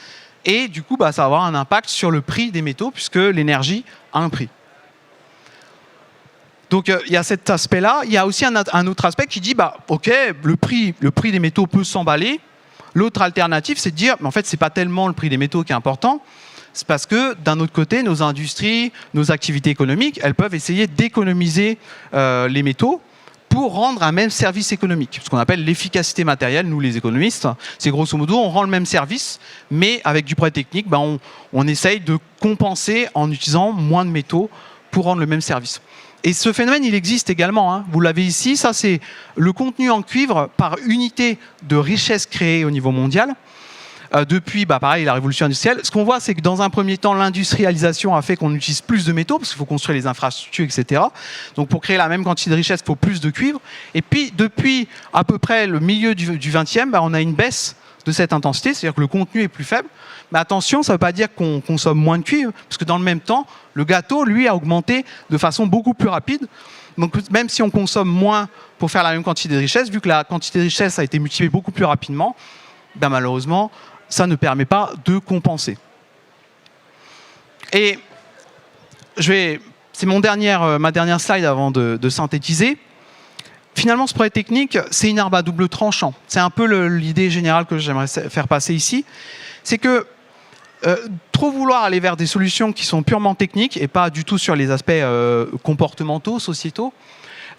et du coup, ça va avoir un impact sur le prix des métaux puisque l'énergie a un prix. Donc, il y a cet aspect-là. Il y a aussi un autre aspect qui dit, OK, le prix des métaux peut s'emballer. L'autre alternative, c'est de dire, mais en fait, ce n'est pas tellement le prix des métaux qui est important. C'est parce que, d'un autre côté, nos industries, nos activités économiques, elles peuvent essayer d'économiser les métaux pour rendre un même service économique, ce qu'on appelle l'efficacité matérielle, nous les économistes. C'est grosso modo, on rend le même service, mais avec du progrès technique, on essaye de compenser en utilisant moins de métaux pour rendre le même service. Et ce phénomène, il existe également, hein. Vous l'avez ici, ça c'est le contenu en cuivre par unité de richesse créée au niveau mondial. Depuis, pareil, la révolution industrielle. Ce qu'on voit, c'est que dans un premier temps, l'industrialisation a fait qu'on utilise plus de métaux, parce qu'il faut construire les infrastructures, etc. Donc pour créer la même quantité de richesse, il faut plus de cuivre. Et puis, depuis à peu près le milieu du XXe, on a une baisse de cette intensité, c'est-à-dire que le contenu est plus faible. Mais attention, ça ne veut pas dire qu'on consomme moins de cuivre, parce que dans le même temps, le gâteau, lui, a augmenté de façon beaucoup plus rapide. Donc même si on consomme moins pour faire la même quantité de richesse, vu que la quantité de richesse a été multipliée beaucoup plus rapidement, malheureusement, ça ne permet pas de compenser. Et c'est ma dernière slide avant de synthétiser. Finalement, ce projet technique, c'est une arme à double tranchant. C'est un peu l'idée générale que j'aimerais faire passer ici. C'est que trop vouloir aller vers des solutions qui sont purement techniques et pas du tout sur les aspects comportementaux, sociétaux,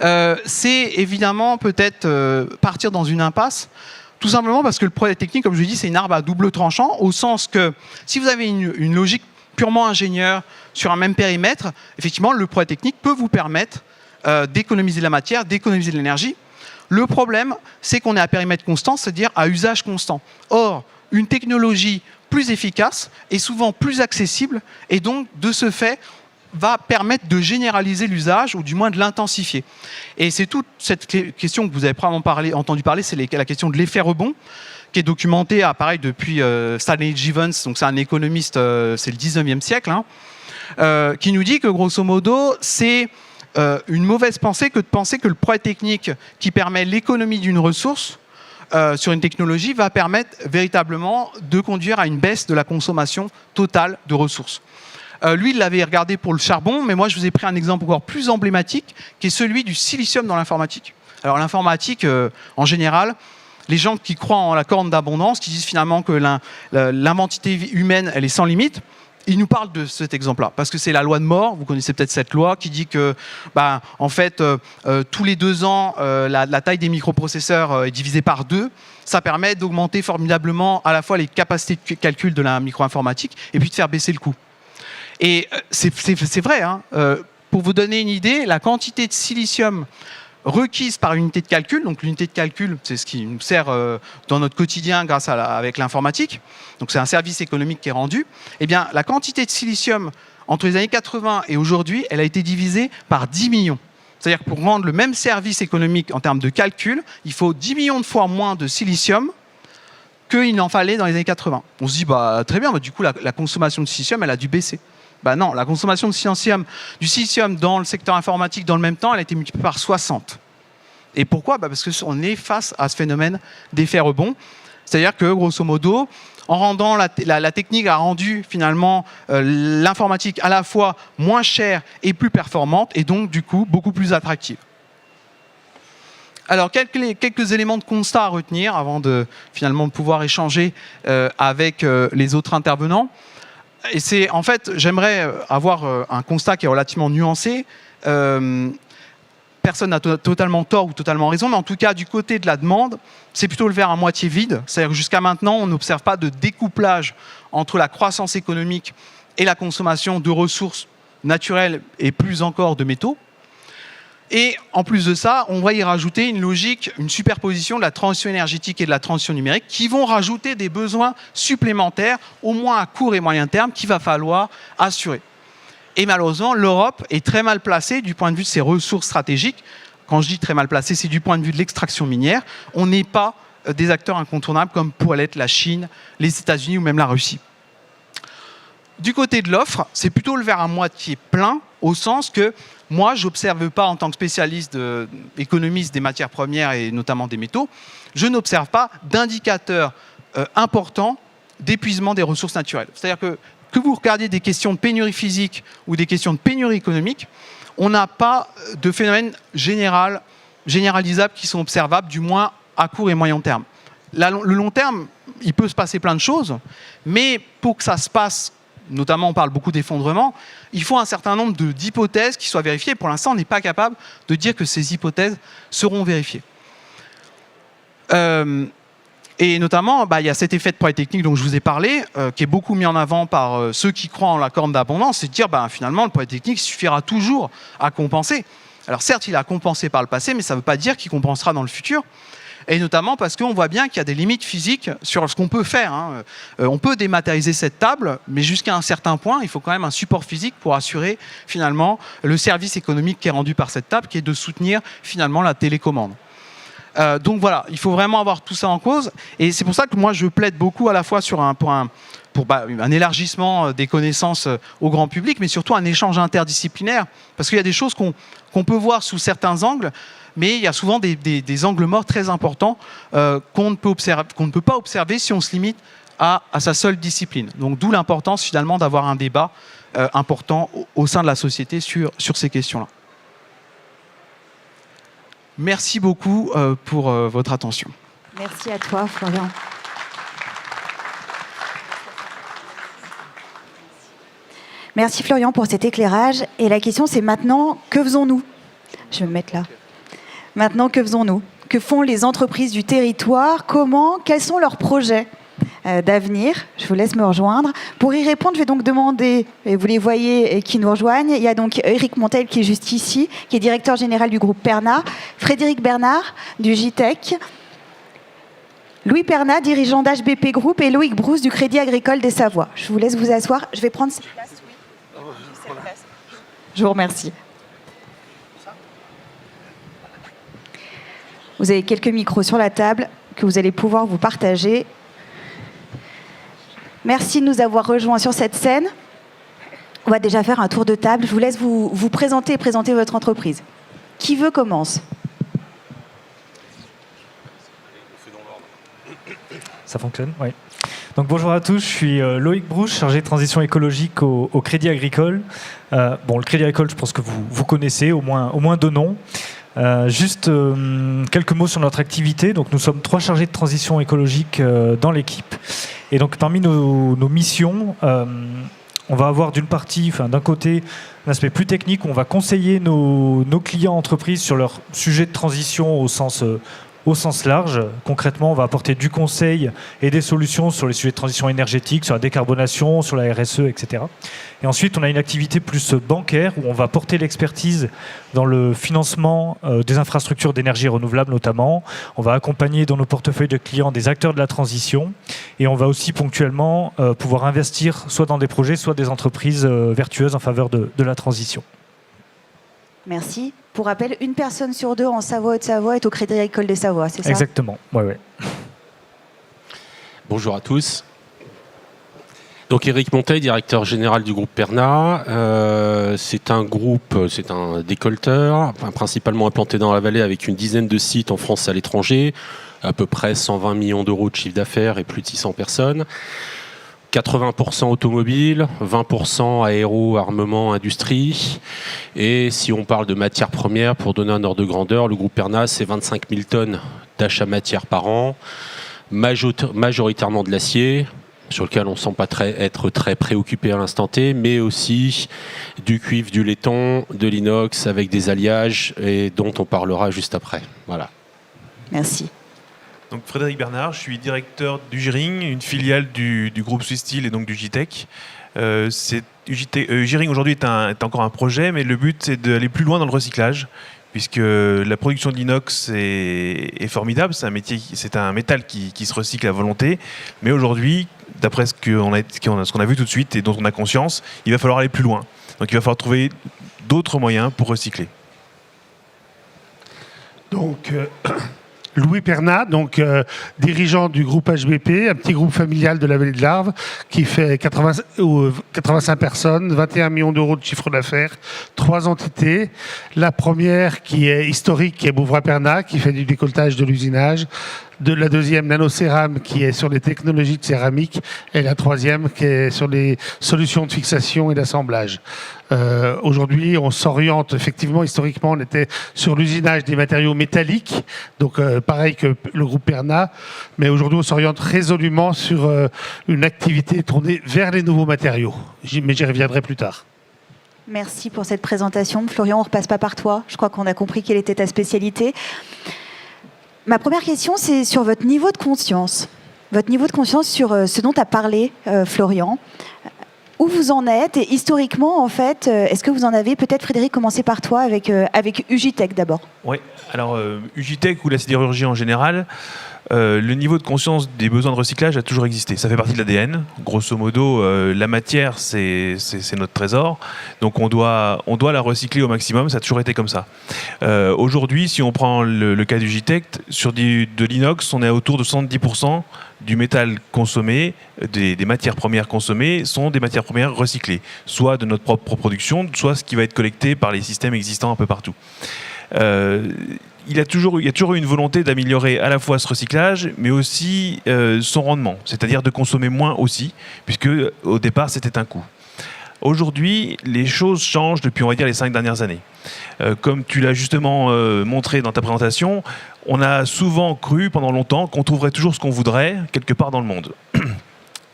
c'est évidemment peut-être partir dans une impasse. Tout simplement parce que le projet technique, comme je l'ai dit, c'est une arme à double tranchant, au sens que si vous avez une logique purement ingénieur sur un même périmètre, effectivement, le projet technique peut vous permettre d'économiser de la matière, d'économiser de l'énergie. Le problème, c'est qu'on est à périmètre constant, c'est-à-dire à usage constant. Or, une technologie plus efficace est souvent plus accessible et donc, de ce fait, va permettre de généraliser l'usage ou du moins de l'intensifier. Et c'est toute cette question que vous avez probablement entendu parler, c'est la question de l'effet rebond, qui est documentée pareil, depuis Stanley Jevons, donc c'est un économiste, c'est le 19e siècle, qui nous dit que grosso modo, c'est une mauvaise pensée que de penser que le progrès technique qui permet l'économie d'une ressource sur une technologie va permettre véritablement de conduire à une baisse de la consommation totale de ressources. Lui, il l'avait regardé pour le charbon, mais moi, je vous ai pris un exemple encore plus emblématique, qui est celui du silicium dans l'informatique. Alors, l'informatique, en général, les gens qui croient en la corne d'abondance, qui disent finalement que l'inventité humaine, elle est sans limite, ils nous parlent de cet exemple-là, parce que c'est la loi de Moore, vous connaissez peut-être cette loi, qui dit que, en fait, tous les 2 ans, la taille des microprocesseurs est divisée par 2. Ça permet d'augmenter formidablement à la fois les capacités de calcul de la micro-informatique, et puis de faire baisser le coût. Et c'est vrai, hein. Pour vous donner une idée, la quantité de silicium requise par unité de calcul, donc l'unité de calcul, c'est ce qui nous sert dans notre quotidien grâce avec l'informatique, donc c'est un service économique qui est rendu, eh bien la quantité de silicium entre les années 80 et aujourd'hui, elle a été divisée par 10 millions. C'est-à-dire que pour rendre le même service économique en termes de calcul, il faut 10 millions de fois moins de silicium qu'il n'en fallait dans les années 80. On se dit, très bien, du coup la consommation de silicium, elle a dû baisser. Non, la consommation de du silicium dans le secteur informatique dans le même temps, elle a été multipliée par 60. Et pourquoi ? Parce qu'on est face à ce phénomène d'effet rebond. C'est-à-dire que, grosso modo, en rendant la technique a rendu finalement l'informatique à la fois moins chère et plus performante, et donc, du coup, beaucoup plus attractive. Alors, quelques éléments de constat à retenir avant de finalement pouvoir échanger avec les autres intervenants. Et c'est, en fait, j'aimerais avoir un constat qui est relativement nuancé. Personne n'a totalement tort ou totalement raison, mais en tout cas, du côté de la demande, c'est plutôt le verre à moitié vide. C'est-à-dire que jusqu'à maintenant, on n'observe pas de découplage entre la croissance économique et la consommation de ressources naturelles et plus encore de métaux. Et en plus de ça, on va y rajouter une logique, une superposition de la transition énergétique et de la transition numérique qui vont rajouter des besoins supplémentaires, au moins à court et moyen terme, qu'il va falloir assurer. Et malheureusement, l'Europe est très mal placée du point de vue de ses ressources stratégiques. Quand je dis très mal placée, c'est du point de vue de l'extraction minière. On n'est pas des acteurs incontournables comme pourrait l'être la Chine, les États-Unis ou même la Russie. Du côté de l'offre, c'est plutôt le verre à moitié plein, au sens que moi, je n'observe pas en tant que spécialiste économiste des matières premières et notamment des métaux, je n'observe pas d'indicateurs importants d'épuisement des ressources naturelles. C'est-à-dire que vous regardiez des questions de pénurie physique ou des questions de pénurie économique, on n'a pas de phénomènes généralisables qui sont observables, du moins à court et moyen terme. Le long terme, il peut se passer plein de choses, mais pour que ça se passe notamment on parle beaucoup d'effondrement, il faut un certain nombre d'hypothèses qui soient vérifiées. Pour l'instant, on n'est pas capable de dire que ces hypothèses seront vérifiées. Et notamment, il y a cet effet de Polytechnique dont je vous ai parlé, qui est beaucoup mis en avant par ceux qui croient en la corne d'abondance, c'est de dire finalement, le Polytechnique suffira toujours à compenser. Alors certes, il a compensé par le passé, mais ça ne veut pas dire qu'il compensera dans le futur. Et notamment parce qu'on voit bien qu'il y a des limites physiques sur ce qu'on peut faire. On peut dématérialiser cette table, mais jusqu'à un certain point, il faut quand même un support physique pour assurer finalement le service économique qui est rendu par cette table, qui est de soutenir finalement la télécommande. Donc voilà, il faut vraiment avoir tout ça en cause. Et c'est pour ça que moi, je plaide beaucoup à la fois pour un élargissement des connaissances au grand public, mais surtout un échange interdisciplinaire. Parce qu'il y a des choses qu'on peut voir sous certains angles, mais il y a souvent des angles morts très importants qu'on ne peut pas observer si on se limite à sa seule discipline. Donc d'où l'importance finalement d'avoir un débat important au sein de la société sur ces questions-là. Merci beaucoup pour votre attention. Merci à toi, Florian. Merci Florian pour cet éclairage. Et la question, c'est maintenant, que faisons-nous? Je vais me mettre là. Maintenant, que faisons-nous? Que font les entreprises du territoire? Quels sont leurs projets d'avenir? Je vous laisse me rejoindre. Pour y répondre, je vais donc demander, et vous les voyez qui nous rejoignent, il y a donc Éric Montel qui est juste ici, qui est directeur général du groupe Perna, Frédéric Bernard du JTEC, Louis Perna, dirigeant d'HBP Group, et Loïc Brousse du Crédit Agricole des Savoies. Je vous laisse vous asseoir. Je vais prendre cette place. Je vous remercie. Vous avez quelques micros sur la table que vous allez pouvoir vous partager. Merci de nous avoir rejoints sur cette scène. On va déjà faire un tour de table. Je vous laisse vous présenter et présenter votre entreprise. Qui veut commence? Ça fonctionne, oui. Donc bonjour à tous, je suis Loïc Brousse, chargé de transition écologique au Crédit Agricole. Le Crédit Agricole, je pense que vous connaissez, au moins deux noms. Juste quelques mots sur notre activité. Donc nous sommes 3 chargés de transition écologique dans l'équipe. Et donc parmi nos missions, on va avoir d'un côté un aspect plus technique où on va conseiller nos clients entreprises sur leur sujet de transition au sens large. Concrètement, on va apporter du conseil et des solutions sur les sujets de transition énergétique, sur la décarbonation, sur la RSE, etc. Et ensuite, on a une activité plus bancaire où on va porter l'expertise dans le financement des infrastructures d'énergie renouvelable notamment. On va accompagner dans nos portefeuilles de clients des acteurs de la transition et on va aussi ponctuellement pouvoir investir soit dans des projets, soit des entreprises vertueuses en faveur de la transition. Merci. Pour rappel, 1 personne sur 2 en Savoie et de Savoie est au Crédit Agricole des Savoies, c'est ça? Exactement, oui. Bonjour à tous. Donc Éric Montel, directeur général du groupe Perna. C'est un décolleteur, principalement implanté dans la vallée avec une dizaine de sites en France et à l'étranger, à peu près 120 millions d'euros de chiffre d'affaires et plus de 600 personnes. 80% automobile, 20% aéro, armement, industrie. Et si on parle de matières premières, pour donner un ordre de grandeur, le groupe Perna, c'est 25 000 tonnes d'achat matière par an, majoritairement de l'acier, sur lequel on ne semble pas être très préoccupé à l'instant T, mais aussi du cuivre, du laiton, de l'inox avec des alliages et dont on parlera juste après. Voilà. Merci. Donc Frédéric Bernard, je suis directeur du Giring, une filiale du groupe Swissteel et donc du JTEC. Giring aujourd'hui est encore un projet, mais le but c'est d'aller plus loin dans le recyclage, puisque la production de l'inox est formidable, c'est un métal qui se recycle à volonté, mais aujourd'hui, d'après ce qu'on a vu tout de suite et dont on a conscience, il va falloir aller plus loin. Donc il va falloir trouver d'autres moyens pour recycler. Donc, Louis Perna, dirigeant du groupe HBP, un petit groupe familial de la vallée de l'Arve, qui fait 85 personnes, 21 millions d'euros de chiffre d'affaires, 3 entités. La première qui est historique, qui est Bouvra-Perna, qui fait du décolletage de l'usinage, la deuxième, NanoCéram, qui est sur les technologies de céramique, et la troisième, qui est sur les solutions de fixation et d'assemblage. Aujourd'hui, on s'oriente, effectivement, historiquement, on était sur l'usinage des matériaux métalliques, donc pareil que le groupe Perna, mais aujourd'hui, on s'oriente résolument sur une activité tournée vers les nouveaux matériaux. Mais j'y reviendrai plus tard. Merci pour cette présentation. Florian, on ne repasse pas par toi. Je crois qu'on a compris quelle était ta spécialité. Ma première question, c'est sur votre niveau de conscience. Votre niveau de conscience sur ce dont a parlé Florian. Où vous en êtes et historiquement, en fait, est-ce que vous en avez, peut-être Frédéric, commencer par toi avec Ugitech d'abord. Oui, alors Ugitech ou la sidérurgie en général, le niveau de conscience des besoins de recyclage a toujours existé. Ça fait partie de l'ADN. Grosso modo, la matière, c'est notre trésor. Donc on doit la recycler au maximum. Ça a toujours été comme ça. Aujourd'hui, si on prend le cas d'Ugitech, sur de l'inox, on est autour de 70% du métal consommé, des matières premières consommées, sont des matières premières recyclées. Soit de notre propre production, soit ce qui va être collecté par les systèmes existants un peu partout. Il y a toujours eu une volonté d'améliorer à la fois ce recyclage, mais aussi son rendement, c'est-à-dire de consommer moins aussi, puisque au départ c'était un coût. Aujourd'hui, les choses changent depuis, on va dire, les 5 dernières années. Comme tu l'as justement montré dans ta présentation, on a souvent cru pendant longtemps qu'on trouverait toujours ce qu'on voudrait quelque part dans le monde.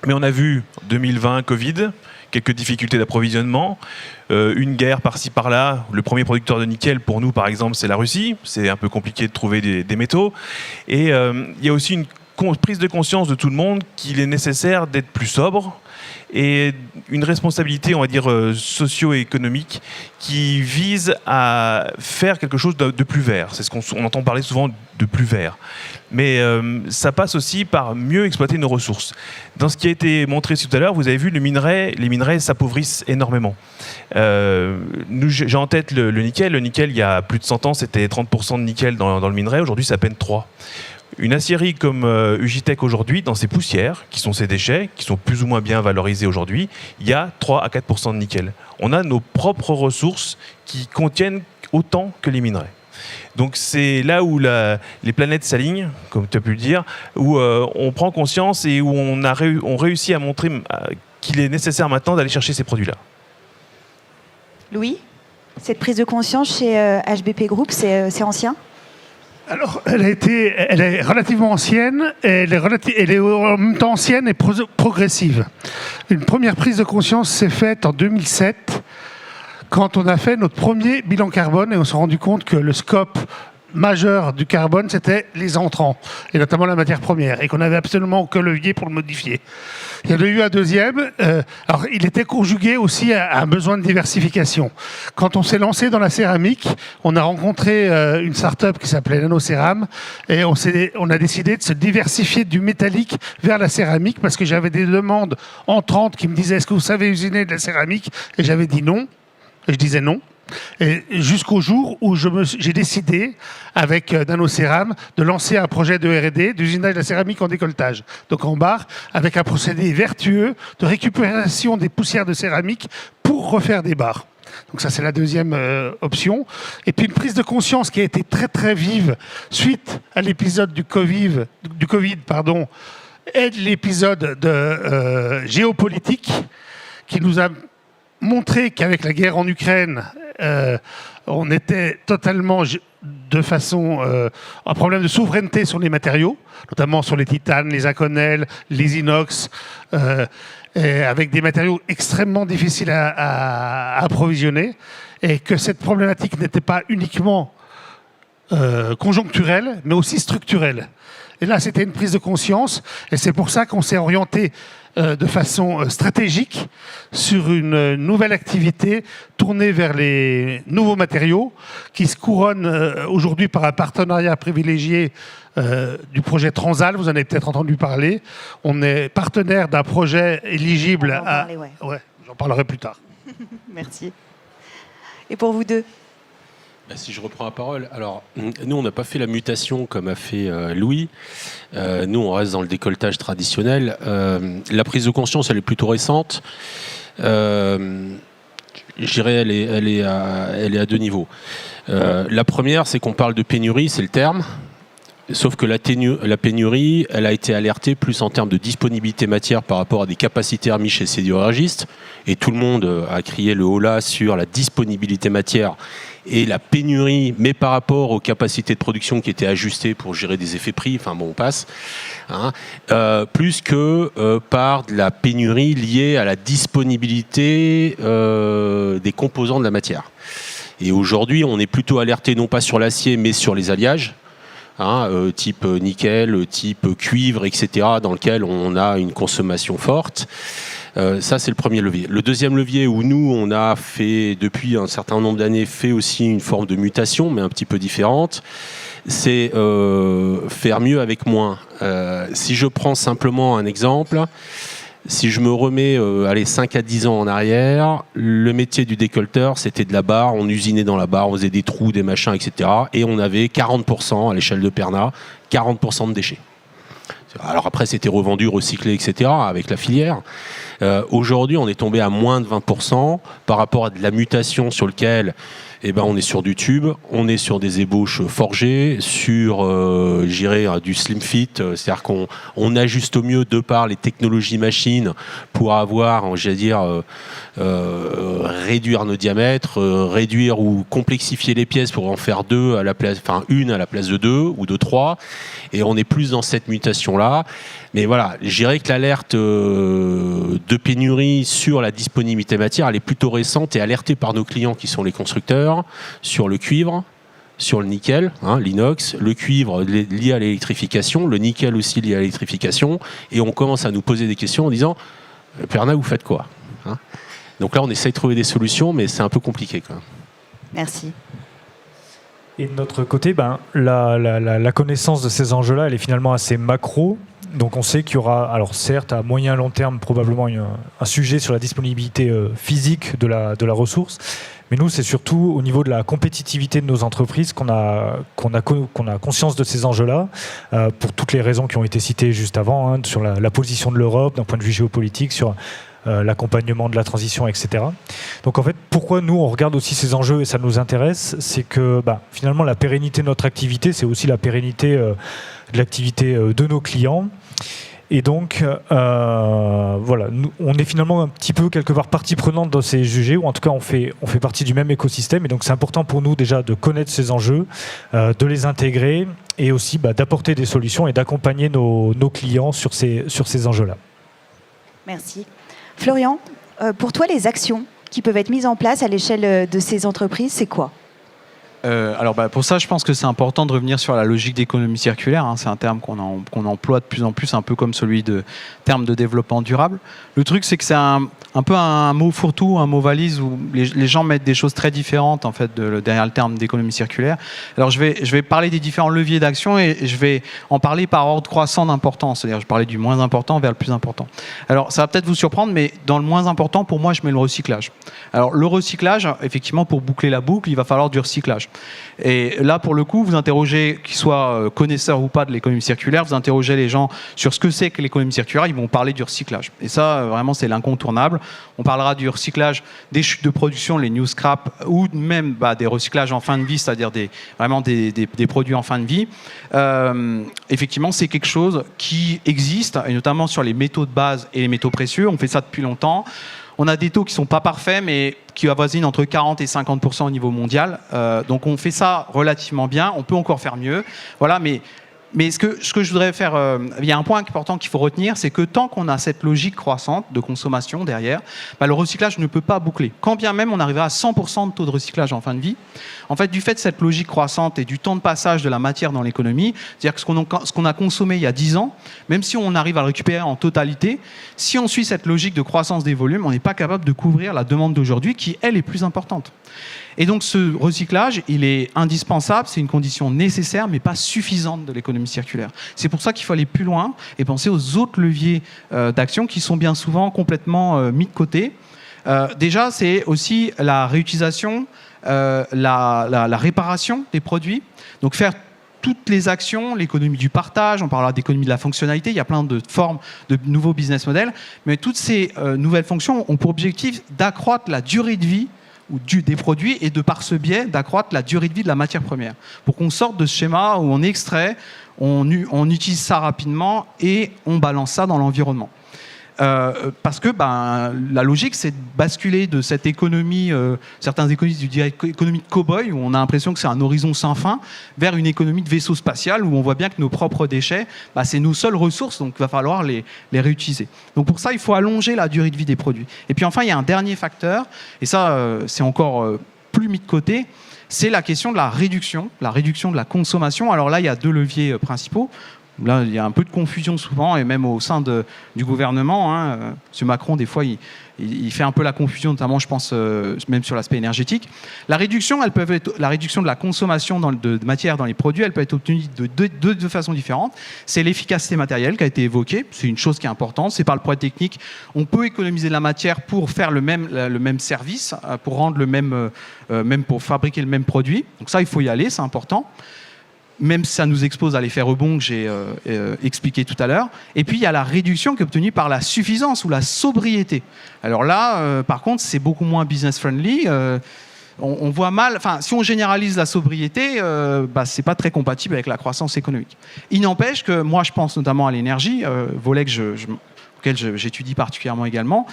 Mais on a vu 2020, Covid, quelques difficultés d'approvisionnement, une guerre par-ci par-là. Le premier producteur de nickel pour nous, par exemple, c'est la Russie. C'est un peu compliqué de trouver des métaux. Et il y a aussi une prise de conscience de tout le monde qu'il est nécessaire d'être plus sobre et une responsabilité, on va dire, socio-économique qui vise à faire quelque chose de plus vert. C'est ce qu'on entend parler souvent de plus vert. Mais ça passe aussi par mieux exploiter nos ressources. Dans ce qui a été montré tout à l'heure, vous avez vu, les minerais s'appauvrissent énormément. J'ai en tête le nickel. Le nickel, il y a plus de 100 ans, c'était 30% de nickel dans le minerai. Aujourd'hui, c'est à peine 3%. Une aciérie comme Ugitech aujourd'hui, dans ses poussières, qui sont ses déchets, qui sont plus ou moins bien valorisés aujourd'hui, il y a 3 à 4% de nickel. On a nos propres ressources qui contiennent autant que les minerais. Donc c'est là où les planètes s'alignent, comme tu as pu le dire, où on prend conscience et où on réussit à montrer qu'il est nécessaire maintenant d'aller chercher ces produits-là. Louis, cette prise de conscience chez HBP Group, c'est ancien ? Alors, elle est relativement ancienne, elle est en même temps ancienne et progressive. Une première prise de conscience s'est faite en 2007, quand on a fait notre premier bilan carbone et on s'est rendu compte que le scope majeur du carbone, c'était les entrants, et notamment la matière première, et qu'on n'avait absolument aucun levier pour le modifier. Il y en a eu un deuxième, alors il était conjugué aussi à un besoin de diversification. Quand on s'est lancé dans la céramique, on a rencontré une start-up qui s'appelait NanoCéram, et on a décidé de se diversifier du métallique vers la céramique, parce que j'avais des demandes entrantes qui me disaient « Est-ce que vous savez usiner de la céramique ?» Et j'avais dit non, et je disais non. Et jusqu'au jour où j'ai décidé, avec NanoCéram, de lancer un projet de R&D d'usinage de la céramique en décolletage, donc en barre, avec un procédé vertueux de récupération des poussières de céramique pour refaire des barres. Donc ça, c'est la deuxième option. Et puis une prise de conscience qui a été très très vive suite à l'épisode du Covid, et de l'épisode de géopolitique qui nous a montré qu'avec la guerre en Ukraine, on était totalement de façon un problème de souveraineté sur les matériaux, notamment sur les titanes, les inconels, les inox, et avec des matériaux extrêmement difficiles à approvisionner, et que cette problématique n'était pas uniquement conjoncturelle, mais aussi structurelle. Et là, c'était une prise de conscience, et c'est pour ça qu'on s'est orienté de façon stratégique sur une nouvelle activité tournée vers les nouveaux matériaux qui se couronnent aujourd'hui par un partenariat privilégié du projet Transal. Vous en avez peut-être entendu parler. On est partenaire d'un projet éligible à... Ouais, j'en parlerai plus tard. Merci. Et pour vous deux ? Si je reprends la parole, alors nous on n'a pas fait la mutation comme a fait Louis, nous on reste dans le décolletage traditionnel. La prise de conscience elle est plutôt récente, je dirais elle est à deux niveaux. La première c'est qu'on parle de pénurie, c'est le terme. Sauf que la pénurie, elle a été alertée plus en termes de disponibilité matière par rapport à des capacités remis chez sidérurgistes. Et tout le monde a crié le holà sur la disponibilité matière et la pénurie, mais par rapport aux capacités de production qui étaient ajustées pour gérer des effets prix, enfin bon, on passe, hein, plus que par de la pénurie liée à la disponibilité des composants de la matière. Et aujourd'hui, on est plutôt alerté non pas sur l'acier, mais sur les alliages. Type nickel, type cuivre, etc., dans lequel on a une consommation forte. Ça, c'est le premier levier. Le deuxième levier où nous, on a fait, depuis un certain nombre d'années, fait aussi une forme de mutation, mais un petit peu différente, c'est faire mieux avec moins. Si je prends simplement un exemple, si je me remets 5 à 10 ans en arrière, le métier du décolleteur, c'était de la barre, on usinait dans la barre, on faisait des trous, des machins, etc. Et on avait 40% à l'échelle de Pernat, 40% de déchets. Alors après, c'était revendu, recyclé, etc. avec la filière. Aujourd'hui, on est tombé à moins de 20% par rapport à de la mutation sur lequel on est sur du tube, on est sur des ébauches forgées, sur du slim fit, c'est-à-dire qu'on ajuste au mieux de par les technologies machines pour avoir, réduire nos diamètres, réduire ou complexifier les pièces pour en faire une à la place de 2 ou de 3, et on est plus dans cette mutation-là. Mais voilà, je dirais que l'alerte de pénurie sur la disponibilité matière, elle est plutôt récente et alertée par nos clients qui sont les constructeurs sur le cuivre, sur le nickel, l'inox, le cuivre lié à l'électrification, le nickel aussi lié à l'électrification, et on commence à nous poser des questions en disant « Pernat, vous faites quoi ?» Donc là, on essaye de trouver des solutions, mais c'est un peu compliqué quand même. Merci. Et de notre côté, la connaissance de ces enjeux-là, elle est finalement assez macro. Donc on sait qu'il y aura, alors certes à moyen long terme probablement un sujet sur la disponibilité physique de la ressource, mais nous c'est surtout au niveau de la compétitivité de nos entreprises qu'on a conscience de ces enjeux-là, pour toutes les raisons qui ont été citées juste avant, sur la position de l'Europe d'un point de vue géopolitique, sur l'accompagnement de la transition, etc. Donc en fait, pourquoi nous on regarde aussi ces enjeux et ça nous intéresse, c'est que finalement la pérennité de notre activité, c'est aussi la pérennité de l'activité de nos clients. Et donc, nous, on est finalement un petit peu quelque part partie prenante dans ces sujets, ou en tout cas on fait partie du même écosystème. Et donc c'est important pour nous déjà de connaître ces enjeux, de les intégrer et aussi d'apporter des solutions et d'accompagner nos clients sur ces enjeux-là. Merci. Florian, pour toi, les actions qui peuvent être mises en place à l'échelle de ces entreprises, c'est quoi ? Pour ça, je pense que c'est important de revenir sur la logique d'économie circulaire. C'est un terme qu'on emploie de plus en plus, un peu comme celui de terme de développement durable. Le truc, c'est que c'est un peu un mot fourre-tout, un mot valise où les gens mettent des choses très différentes en fait derrière le terme d'économie circulaire. Alors je vais parler des différents leviers d'action et je vais en parler par ordre croissant d'importance. C'est-à-dire, je parlais du moins important vers le plus important. Alors ça va peut-être vous surprendre, mais dans le moins important, pour moi, je mets le recyclage. Alors le recyclage, effectivement, pour boucler la boucle, il va falloir du recyclage. Et là, pour le coup, vous interrogez, qu'ils soient connaisseurs ou pas de l'économie circulaire, vous interrogez les gens sur ce que c'est que l'économie circulaire, ils vont parler du recyclage. Et ça, vraiment, c'est l'incontournable. On parlera du recyclage des chutes de production, les new scrap, ou même des recyclages en fin de vie, c'est-à-dire des produits en fin de vie. Effectivement, c'est quelque chose qui existe, et notamment sur les métaux de base et les métaux précieux. On fait ça depuis longtemps. On a des taux qui ne sont pas parfaits, mais qui avoisinent entre 40 et 50% au niveau mondial. Donc on fait ça relativement bien. On peut encore faire mieux. Voilà, mais ce que je voudrais faire, il y a un point important qu'il faut retenir, c'est que tant qu'on a cette logique croissante de consommation derrière, le recyclage ne peut pas boucler. Quand bien même on arrivera à 100% de taux de recyclage en fin de vie, en fait, du fait de cette logique croissante et du temps de passage de la matière dans l'économie, c'est-à-dire que ce qu'on a consommé il y a 10 ans, même si on arrive à le récupérer en totalité, si on suit cette logique de croissance des volumes, on n'est pas capable de couvrir la demande d'aujourd'hui qui, elle, est plus importante. Et donc ce recyclage, il est indispensable, c'est une condition nécessaire, mais pas suffisante de l'économie circulaire. C'est pour ça qu'il faut aller plus loin et penser aux autres leviers d'action qui sont bien souvent complètement mis de côté. Déjà, c'est aussi la réutilisation, la réparation des produits. Donc faire toutes les actions, l'économie du partage, on parlera d'économie de la fonctionnalité, il y a plein de formes de nouveaux business models, mais toutes ces nouvelles fonctions ont pour objectif d'accroître la durée de vie des produits et de par ce biais d'accroître la durée de vie de la matière première pour qu'on sorte de ce schéma où on extrait, on utilise ça rapidement et on balance ça dans l'environnement. Parce que la logique, c'est de basculer de cette économie, certains économistes diraient économie de cow-boy, où on a l'impression que c'est un horizon sans fin, vers une économie de vaisseau spatial, où on voit bien que nos propres déchets, c'est nos seules ressources, donc il va falloir les réutiliser. Donc pour ça, il faut allonger la durée de vie des produits. Et puis enfin, il y a un dernier facteur, et ça, c'est encore plus mis de côté, c'est la question de la réduction de la consommation. Alors là, il y a deux leviers principaux. Là, il y a un peu de confusion souvent, et même au sein du gouvernement. M. Macron, des fois, il fait un peu la confusion, notamment, je pense, même sur l'aspect énergétique. La réduction de la consommation de matière dans les produits, elle peut être obtenue de deux façons différentes. C'est l'efficacité matérielle qui a été évoquée. C'est une chose qui est importante. C'est par le progrès technique. On peut économiser de la matière pour faire le même service, pour rendre même pour fabriquer le même produit. Donc ça, il faut y aller, c'est important. Même si ça nous expose à l'effet rebond que j'ai expliqué tout à l'heure. Et puis, il y a la réduction qui est obtenue par la suffisance ou la sobriété. Alors là, par contre, c'est beaucoup moins business-friendly. On voit mal... Enfin, si on généralise la sobriété, c'est pas très compatible avec la croissance économique. Il n'empêche que, moi, je pense notamment à l'énergie, volet auquel j'étudie particulièrement également.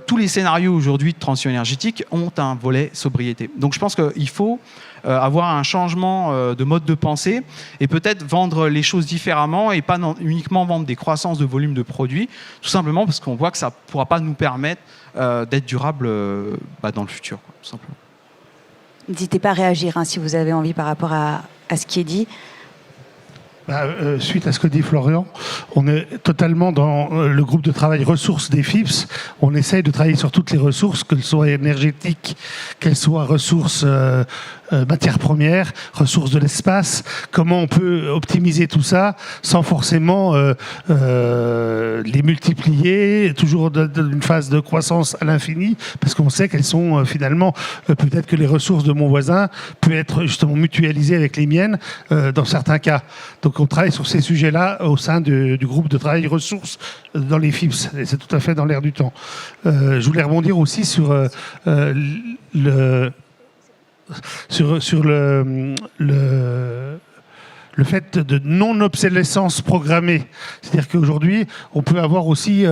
Tous les scénarios aujourd'hui de transition énergétique ont un volet sobriété. Donc, je pense qu'il faut... avoir un changement de mode de pensée et peut-être vendre les choses différemment et pas uniquement vendre des croissances de volume de produits, tout simplement parce qu'on voit que ça ne pourra pas nous permettre d'être durable dans le futur, tout simplement. N'hésitez pas à réagir si vous avez envie par rapport à ce qui est dit. Suite à ce que dit Florian, on est totalement dans le groupe de travail ressources des FIPS. On essaye de travailler sur toutes les ressources, qu'elles soient énergétiques, qu'elles soient ressources matières premières, ressources de l'espace. Comment on peut optimiser tout ça sans forcément les multiplier, toujours dans une phase de croissance à l'infini, parce qu'on sait qu'elles sont finalement, peut-être que les ressources de mon voisin peuvent être justement mutualisées avec les miennes dans certains cas. Donc on travaille sur ces sujets-là au sein du groupe de travail ressources dans les FIPS, et c'est tout à fait dans l'air du temps. Je voulais rebondir aussi sur le fait de non-obsolescence programmée. C'est-à-dire qu'aujourd'hui, on peut avoir aussi,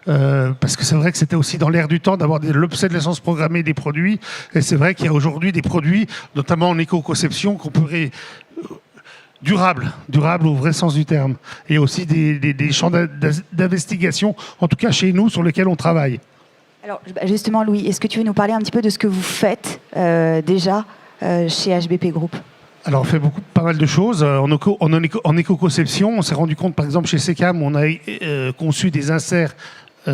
parce que c'est vrai que c'était aussi dans l'air du temps d'avoir de l'obsolescence programmée des produits, et c'est vrai qu'il y a aujourd'hui des produits, notamment en éco-conception, qu'on pourrait... Durable au vrai sens du terme. Et aussi des champs d'investigation, en tout cas chez nous, sur lesquels on travaille. Alors justement, Louis, est-ce que tu veux nous parler un petit peu de ce que vous faites déjà chez HBP Group ? Alors on fait pas mal de choses. En éco-conception, on s'est rendu compte, par exemple chez Secam, on a conçu des inserts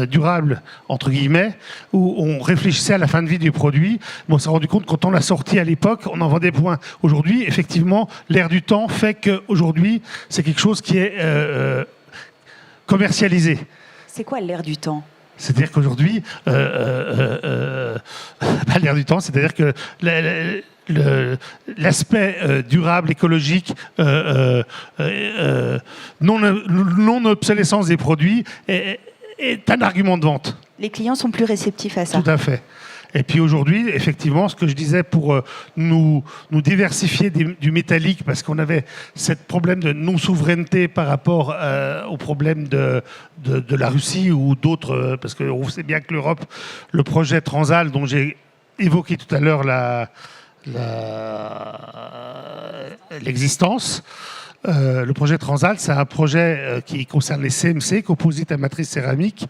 durable, entre guillemets, où on réfléchissait à la fin de vie du produit. Mais on s'est rendu compte, quand on l'a sorti à l'époque, on en vendait point. Aujourd'hui, effectivement, l'air du temps fait qu'aujourd'hui, c'est quelque chose qui est commercialisé. C'est quoi l'air du temps ? C'est-à-dire qu'aujourd'hui, l'air du temps, c'est-à-dire que l'aspect durable, écologique, non-obsolescence des produits est un argument de vente. Les clients sont plus réceptifs à ça. Tout à fait. Et puis aujourd'hui, effectivement, ce que je disais pour nous diversifier du métallique, parce qu'on avait ce problème de non-souveraineté par rapport au problème de la Russie ou d'autres, parce qu'on sait bien que l'Europe, le projet Transal, dont j'ai évoqué tout à l'heure l'existence, le projet Transal, c'est un projet qui concerne les CMC, composites à matrice céramique,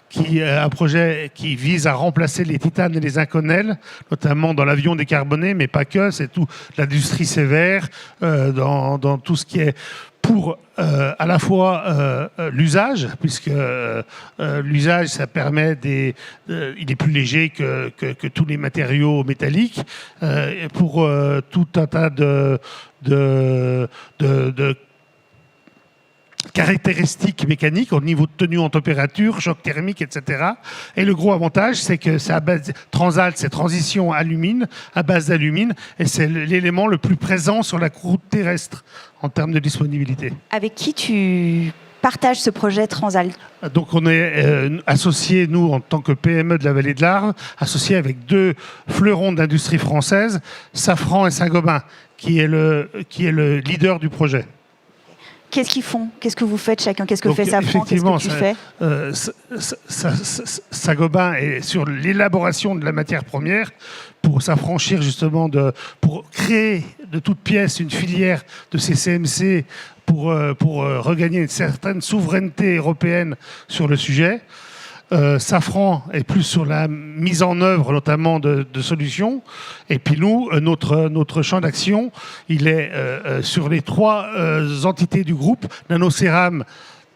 qui est un projet qui vise à remplacer les titanes et les inconels, notamment dans l'avion décarboné, mais pas que, c'est tout l'industrie sévère, dans tout ce qui est pour à la fois l'usage, puisque l'usage, ça permet il est plus léger que tous les matériaux métalliques, pour tout un tas de caractéristiques mécaniques au niveau de tenue en température, choc thermique, etc. Et le gros avantage, c'est que c'est à base Transal, c'est transition alumine, à base d'alumine, et c'est l'élément le plus présent sur la croûte terrestre en termes de disponibilité. Avec qui tu partages ce projet Transal ? Donc on est associés, nous, en tant que PME de la Vallée de l'Arve, associés avec deux fleurons d'industrie française, Safran et Saint-Gobain, qui est le leader du projet. qu'est-ce qu'ils font? Qu'est-ce que vous faites chacun? Qu'est-ce que Donc, fait Safran? Qu'est-ce que tu fais? Saint-Gobain est sur l'élaboration de la matière première pour s'affranchir justement pour créer de toutes pièces une filière de ces CMC pour regagner une certaine souveraineté européenne sur le sujet. Safran est plus sur la mise en œuvre notamment de solutions. Et puis nous, notre champ d'action, il est sur les 3 entités du groupe. Nanocéram,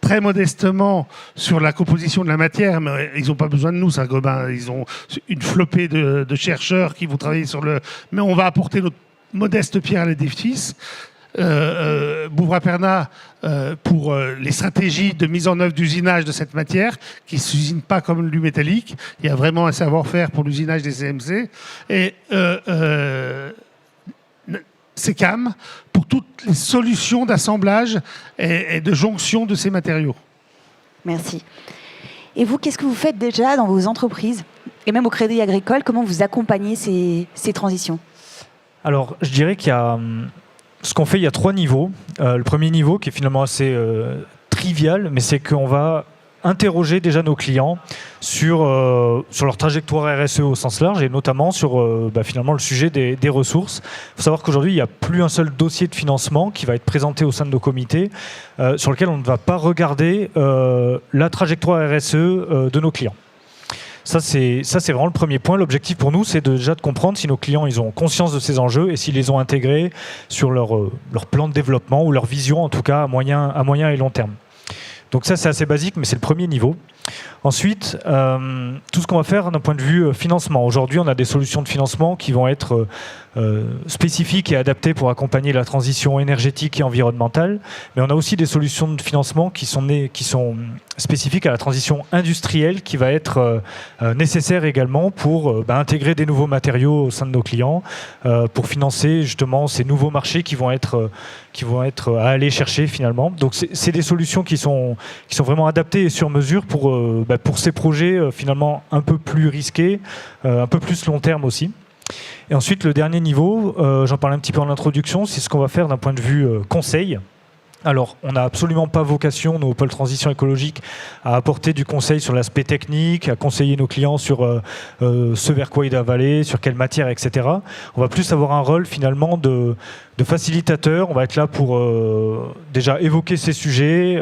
très modestement sur la composition de la matière, mais ils n'ont pas besoin de nous, Saint-Gobain. Ils ont une flopée de chercheurs qui vont travailler sur le... Mais on va apporter notre modeste pierre à l'édifice. Bouvres-Perna pour les stratégies de mise en œuvre d'usinage de cette matière qui ne s'usine pas comme du métallique. Il y a vraiment un savoir-faire pour l'usinage des CMC. Et SECAM pour toutes les solutions d'assemblage et de jonction de ces matériaux. Merci. Et vous, qu'est-ce que vous faites déjà dans vos entreprises et même au Crédit Agricole? Comment vous accompagnez ces transitions? Alors, je dirais qu'il y a... Ce qu'on fait, il y a 3 niveaux. Le premier niveau, qui est finalement assez trivial, mais c'est qu'on va interroger déjà nos clients sur leur trajectoire RSE au sens large et notamment sur finalement le sujet des ressources. Il faut savoir qu'aujourd'hui, il n'y a plus un seul dossier de financement qui va être présenté au sein de nos comités sur lequel on ne va pas regarder la trajectoire RSE de nos clients. Ça, c'est vraiment le premier point. L'objectif pour nous, c'est déjà de comprendre si nos clients ils ont conscience de ces enjeux et s'ils les ont intégrés sur leur plan de développement ou leur vision, en tout cas à moyen et long terme. Donc ça, c'est assez basique, mais c'est le premier niveau. Ensuite, tout ce qu'on va faire d'un point de vue financement. Aujourd'hui, on a des solutions de financement qui vont être spécifiques et adaptées pour accompagner la transition énergétique et environnementale. Mais on a aussi des solutions de financement qui sont spécifiques à la transition industrielle qui va être nécessaire également pour intégrer des nouveaux matériaux au sein de nos clients, pour financer justement ces nouveaux marchés qui vont être à aller chercher finalement. Donc c'est des solutions qui sont vraiment adaptées et sur mesure pour ces projets finalement un peu plus risqués, un peu plus long terme aussi. Et ensuite, le dernier niveau, j'en parlais un petit peu en introduction, c'est ce qu'on va faire d'un point de vue conseil. Alors, on n'a absolument pas vocation, nos pôles transition écologique, à apporter du conseil sur l'aspect technique, à conseiller nos clients sur ce vers quoi ils doivent aller, sur quelle matière, etc. On va plus avoir un rôle finalement de facilitateur. On va être là pour déjà évoquer ces sujets,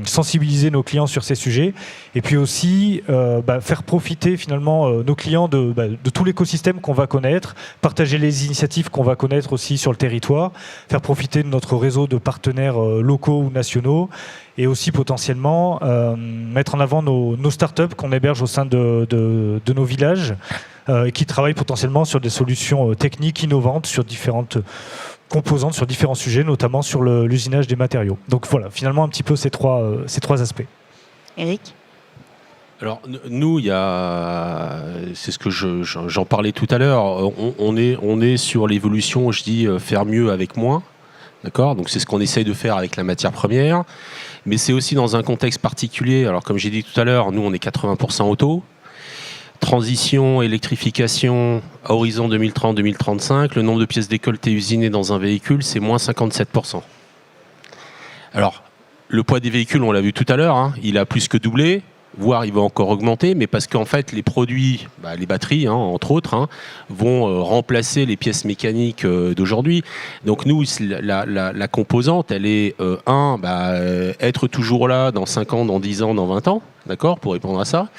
sensibiliser nos clients sur ces sujets, et puis aussi faire profiter finalement nos clients de tout l'écosystème qu'on va connaître, partager les initiatives qu'on va connaître aussi sur le territoire, faire profiter de notre réseau de partenaires locaux ou nationaux, et aussi potentiellement mettre en avant nos startups qu'on héberge au sein de nos villages, qui travaillent potentiellement sur des solutions techniques innovantes, sur différentes composantes, sur différents sujets, notamment sur l'usinage des matériaux. Donc voilà, finalement un petit peu ces trois aspects. Eric ? Alors nous, c'est ce que j'en parlais tout à l'heure, on est sur l'évolution, je dis faire mieux avec moins. D'accord ? Donc c'est ce qu'on essaye de faire avec la matière première, mais c'est aussi dans un contexte particulier. Alors comme j'ai dit tout à l'heure, nous on est 80% auto. Transition, électrification, à horizon 2030-2035, le nombre de pièces décolletées usinées dans un véhicule, c'est moins 57%. Alors, le poids des véhicules, on l'a vu tout à l'heure, il a plus que doublé, voire il va encore augmenter, mais parce qu'en fait, les produits, les batteries, entre autres, vont remplacer les pièces mécaniques d'aujourd'hui. Donc nous, la composante, elle est, être toujours là dans 5 ans, dans 10 ans, dans 20 ans, d'accord, pour répondre à ça.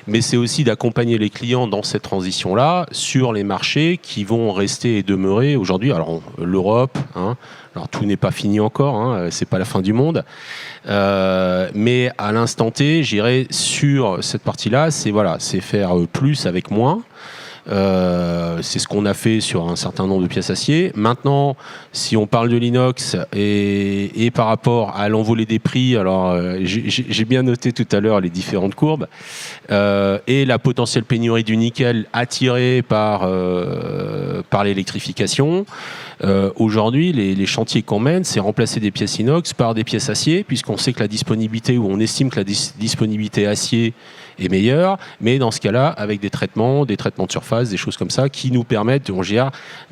Mais c'est aussi d'accompagner les clients dans cette transition-là sur les marchés qui vont rester et demeurer aujourd'hui. Alors l'Europe, alors tout n'est pas fini encore, c'est pas la fin du monde. Mais à l'instant T, j'irai sur cette partie-là, c'est faire plus avec moins. C'est ce qu'on a fait sur un certain nombre de pièces acier. Maintenant, si on parle de l'inox et par rapport à l'envolée des prix, alors j'ai bien noté tout à l'heure les différentes courbes, et la potentielle pénurie du nickel attirée par l'électrification. Aujourd'hui, les chantiers qu'on mène, c'est remplacer des pièces inox par des pièces acier, puisqu'on sait que la disponibilité, ou on estime que la disponibilité acier est meilleur, mais dans ce cas-là, avec des traitements de surface, des choses comme ça, qui nous permettent,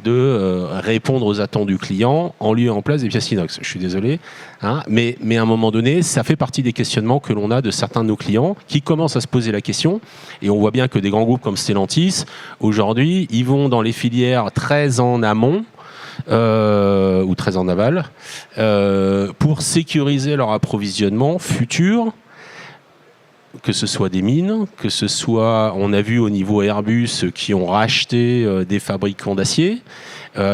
de répondre aux attentes du client en lieu et en place des pièces inox. Je suis désolé, hein, mais à un moment donné, ça fait partie des questionnements que l'on a de certains de nos clients qui commencent à se poser la question. Et on voit bien que des grands groupes comme Stellantis, aujourd'hui, ils vont dans les filières très en amont, ou très en aval, pour sécuriser leur approvisionnement futur, que ce soit des mines, que ce soit, on a vu au niveau Airbus qui ont racheté des fabricants d'acier.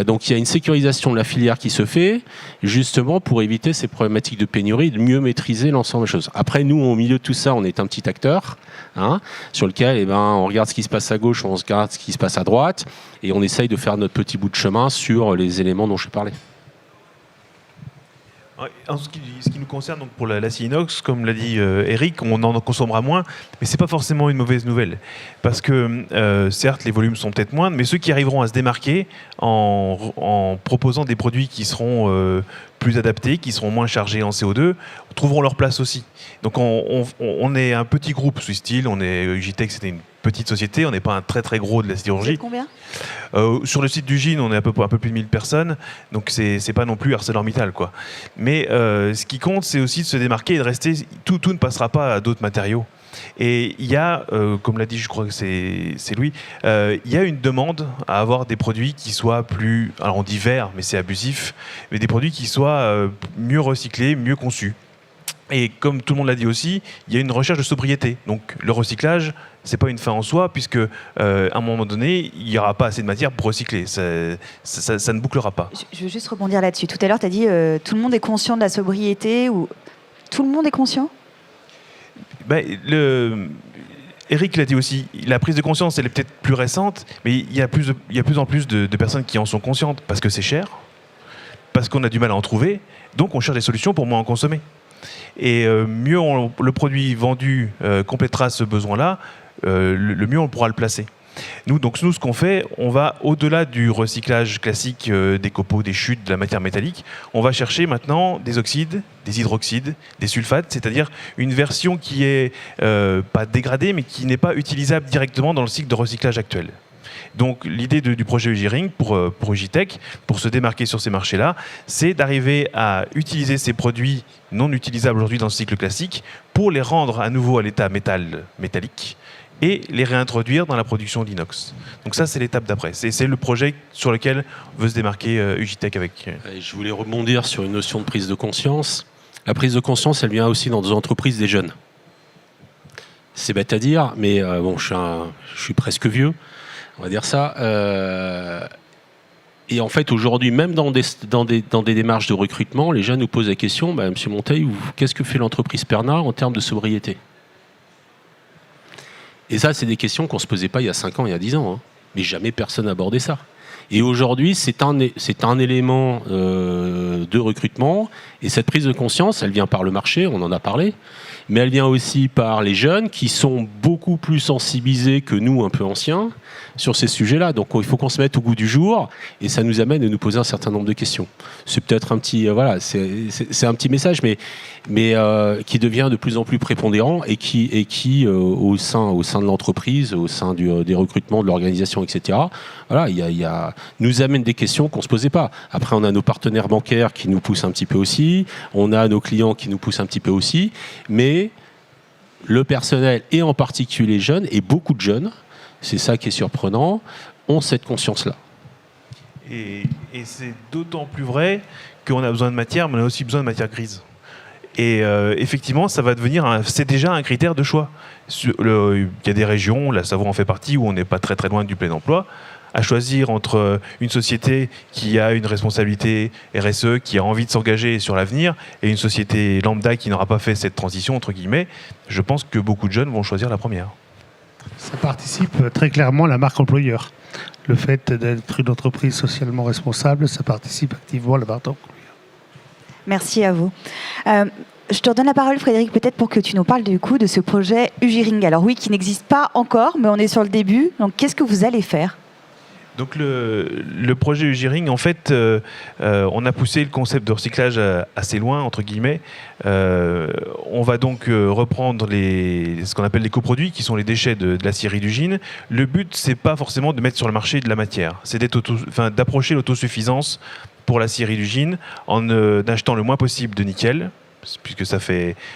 Donc il y a une sécurisation de la filière qui se fait justement pour éviter ces problématiques de pénurie, de mieux maîtriser l'ensemble des choses. Après, nous, au milieu de tout ça, on est un petit acteur, hein, sur lequel on regarde ce qui se passe à gauche, on regarde ce qui se passe à droite, et on essaye de faire notre petit bout de chemin sur les éléments dont je parlais. En ce qui nous concerne, donc pour l'acier inox, comme l'a dit Eric, on en consommera moins, mais c'est pas forcément une mauvaise nouvelle, parce que certes les volumes sont peut-être moindres, mais ceux qui arriveront à se démarquer en proposant des produits qui seront plus adaptés, qui seront moins chargés en CO2, trouveront leur place aussi. Donc on est un petit groupe Swiss Steel, Ugitech, c'était une petite société, on n'est pas un très très gros de la sidérurgie. Combien ? Sur le site d'Ugine, on est un peu plus de 1000 personnes, donc c'est pas non plus ArcelorMittal, quoi. Mais ce qui compte, c'est aussi de se démarquer et de rester. Tout ne passera pas à d'autres matériaux. Et il y a, comme l'a dit, je crois que c'est Louis, il y a une demande à avoir des produits qui soient plus, alors on dit verts, mais c'est abusif, mais des produits qui soient mieux recyclés, mieux conçus. Et comme tout le monde l'a dit aussi, il y a une recherche de sobriété. Donc le recyclage, c'est pas une fin en soi, puisque à un moment donné, il n'y aura pas assez de matière pour recycler. Ça ne bouclera pas. Je veux juste rebondir là-dessus. Tout à l'heure, tu as dit tout le monde est conscient de la sobriété, ou tout le monde est conscient ? Eric l'a dit aussi, la prise de conscience, elle est peut-être plus récente, mais il y a plus en plus de personnes qui en sont conscientes, parce que c'est cher, parce qu'on a du mal à en trouver, donc on cherche des solutions pour moins en consommer. Et mieux le produit vendu complétera ce besoin-là, le mieux on pourra le placer. Nous, ce qu'on fait, on va au-delà du recyclage classique des copeaux, des chutes, de la matière métallique. On va chercher maintenant des oxydes, des hydroxydes, des sulfates, c'est-à-dire une version qui est pas dégradée, mais qui n'est pas utilisable directement dans le cycle de recyclage actuel. Donc l'idée du projet Ugiring pour Ugitech, pour se démarquer sur ces marchés-là, c'est d'arriver à utiliser ces produits non utilisables aujourd'hui dans le cycle classique pour les rendre à nouveau à l'état métallique et les réintroduire dans la production d'inox. Donc ça, c'est l'étape d'après. C'est le projet sur lequel veut se démarquer Ugitech avec... Je voulais rebondir sur une notion de prise de conscience. La prise de conscience, elle vient aussi dans des entreprises des jeunes. C'est bête à dire, mais bon, je suis presque vieux, on va dire ça. Et en fait, aujourd'hui, même dans des démarches de recrutement, les jeunes nous posent la question, Monsieur Monteil, qu'est-ce que fait l'entreprise Pernat en termes de sobriété ? Et ça, c'est des questions qu'on ne se posait pas il y a 5 ans, il y a 10 ans. Hein. Mais jamais personne n'abordait ça. Et aujourd'hui, c'est un élément de recrutement. Et cette prise de conscience, elle vient par le marché, on en a parlé. Mais elle vient aussi par les jeunes qui sont beaucoup plus sensibilisés que nous, un peu anciens, sur ces sujets-là. Donc il faut qu'on se mette au goût du jour. Et ça nous amène à nous poser un certain nombre de questions. C'est peut-être un petit, c'est un petit message, mais qui devient de plus en plus prépondérant et qui au sein de l'entreprise, au sein des recrutements, de l'organisation, etc., voilà, nous amène des questions qu'on ne se posait pas. Après, on a nos partenaires bancaires qui nous poussent un petit peu aussi, on a nos clients qui nous poussent un petit peu aussi, mais le personnel, et en particulier les jeunes, et beaucoup de jeunes, c'est ça qui est surprenant, ont cette conscience-là. Et c'est d'autant plus vrai qu'on a besoin de matière, mais on a aussi besoin de matière grise. Et effectivement, ça va devenir c'est déjà un critère de choix. Il y a des régions, la Savoie en fait partie, où on n'est pas très très loin du plein emploi. À choisir entre une société qui a une responsabilité RSE, qui a envie de s'engager sur l'avenir, et une société lambda qui n'aura pas fait cette transition, entre guillemets, je pense que beaucoup de jeunes vont choisir la première. Ça participe très clairement à la marque employeur. Le fait d'être une entreprise socialement responsable, ça participe activement à la marque employeur. Merci à vous. Je te redonne la parole, Frédéric, peut-être pour que tu nous parles du coup de ce projet Ugiring. Alors oui, qui n'existe pas encore, mais on est sur le début. Donc qu'est-ce que vous allez faire ? Donc le projet Ugiring, en fait, on a poussé le concept de recyclage assez loin, entre guillemets. On va donc reprendre ce qu'on appelle les coproduits, qui sont les déchets de l'acierie d'Ugine. Le but, c'est pas forcément de mettre sur le marché de la matière, c'est d'approcher l'autosuffisance pour l'acierie d'Ugine en achetant le moins possible de nickel, puisque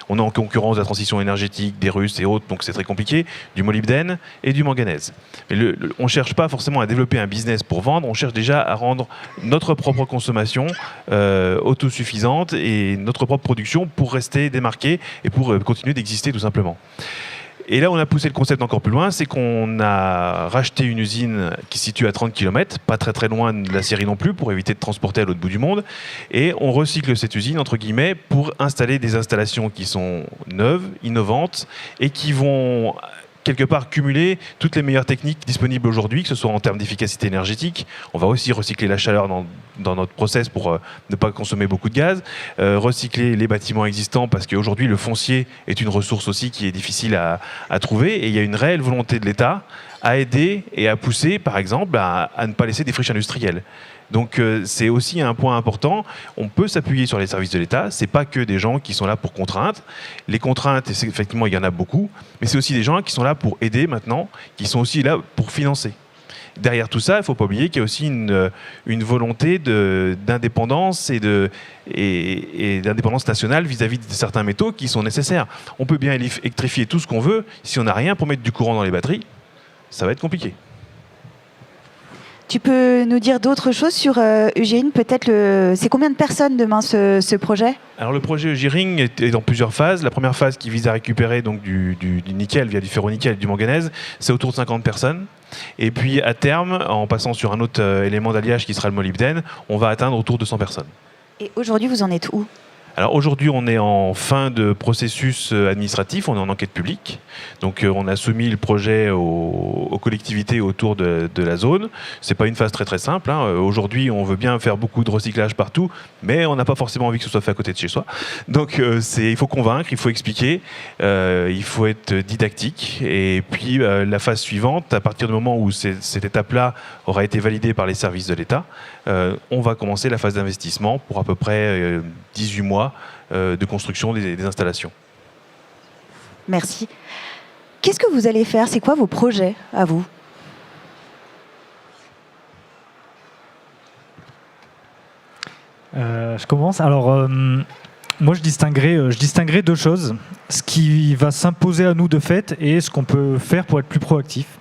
on est en concurrence de la transition énergétique, des Russes et autres, donc c'est très compliqué, du molybdène et du manganèse. Mais on ne cherche pas forcément à développer un business pour vendre, on cherche déjà à rendre notre propre consommation autosuffisante et notre propre production pour rester démarqué et pour continuer d'exister tout simplement. Et là, on a poussé le concept encore plus loin, c'est qu'on a racheté une usine qui se situe à 30 km, pas très très loin de l'acierie non plus, pour éviter de transporter à l'autre bout du monde. Et on recycle cette usine, entre guillemets, pour installer des installations qui sont neuves, innovantes, et qui vont quelque part cumuler toutes les meilleures techniques disponibles aujourd'hui, que ce soit en termes d'efficacité énergétique. On va aussi recycler la chaleur dans notre process pour ne pas consommer beaucoup de gaz, recycler les bâtiments existants parce qu'aujourd'hui le foncier est une ressource aussi qui est difficile à trouver et il y a une réelle volonté de l'État à aider et à pousser par exemple à ne pas laisser des friches industrielles. Donc c'est aussi un point important. On peut s'appuyer sur les services de l'État. C'est pas que des gens qui sont là pour contraindre. Les contraintes, effectivement, il y en a beaucoup, mais c'est aussi des gens qui sont là pour aider maintenant, qui sont aussi là pour financer. Derrière tout ça, il ne faut pas oublier qu'il y a aussi une volonté d'indépendance et d'indépendance nationale vis-à-vis de certains métaux qui sont nécessaires. On peut bien électrifier tout ce qu'on veut. Si on n'a rien pour mettre du courant dans les batteries, ça va être compliqué. Tu peux nous dire d'autres choses sur Ugiring? Peut-être c'est combien de personnes demain ce projet? Alors le projet Ugiring est dans plusieurs phases. La première phase qui vise à récupérer donc du nickel via du ferro-nickel et du manganèse, c'est autour de 50 personnes. Et puis à terme, en passant sur un autre élément d'alliage qui sera le molybdène, on va atteindre autour de 100 personnes. Et aujourd'hui, vous en êtes où? Alors aujourd'hui, on est en fin de processus administratif, on est en enquête publique. Donc on a soumis le projet aux collectivités autour de la zone. C'est pas une phase très très simple, hein. Aujourd'hui, on veut bien faire beaucoup de recyclage partout, mais on n'a pas forcément envie que ce soit fait à côté de chez soi. Donc il faut convaincre, il faut expliquer, il faut être didactique. Et puis la phase suivante, à partir du moment où cette étape-là aura été validée par les services de l'État, on va commencer la phase d'investissement pour à peu près 18 mois de construction des installations. Merci. Qu'est-ce que vous allez faire? C'est quoi vos projets à vous? Je commence. Alors, moi, je distinguerais deux choses. Ce qui va s'imposer à nous de fait et ce qu'on peut faire pour être plus proactif.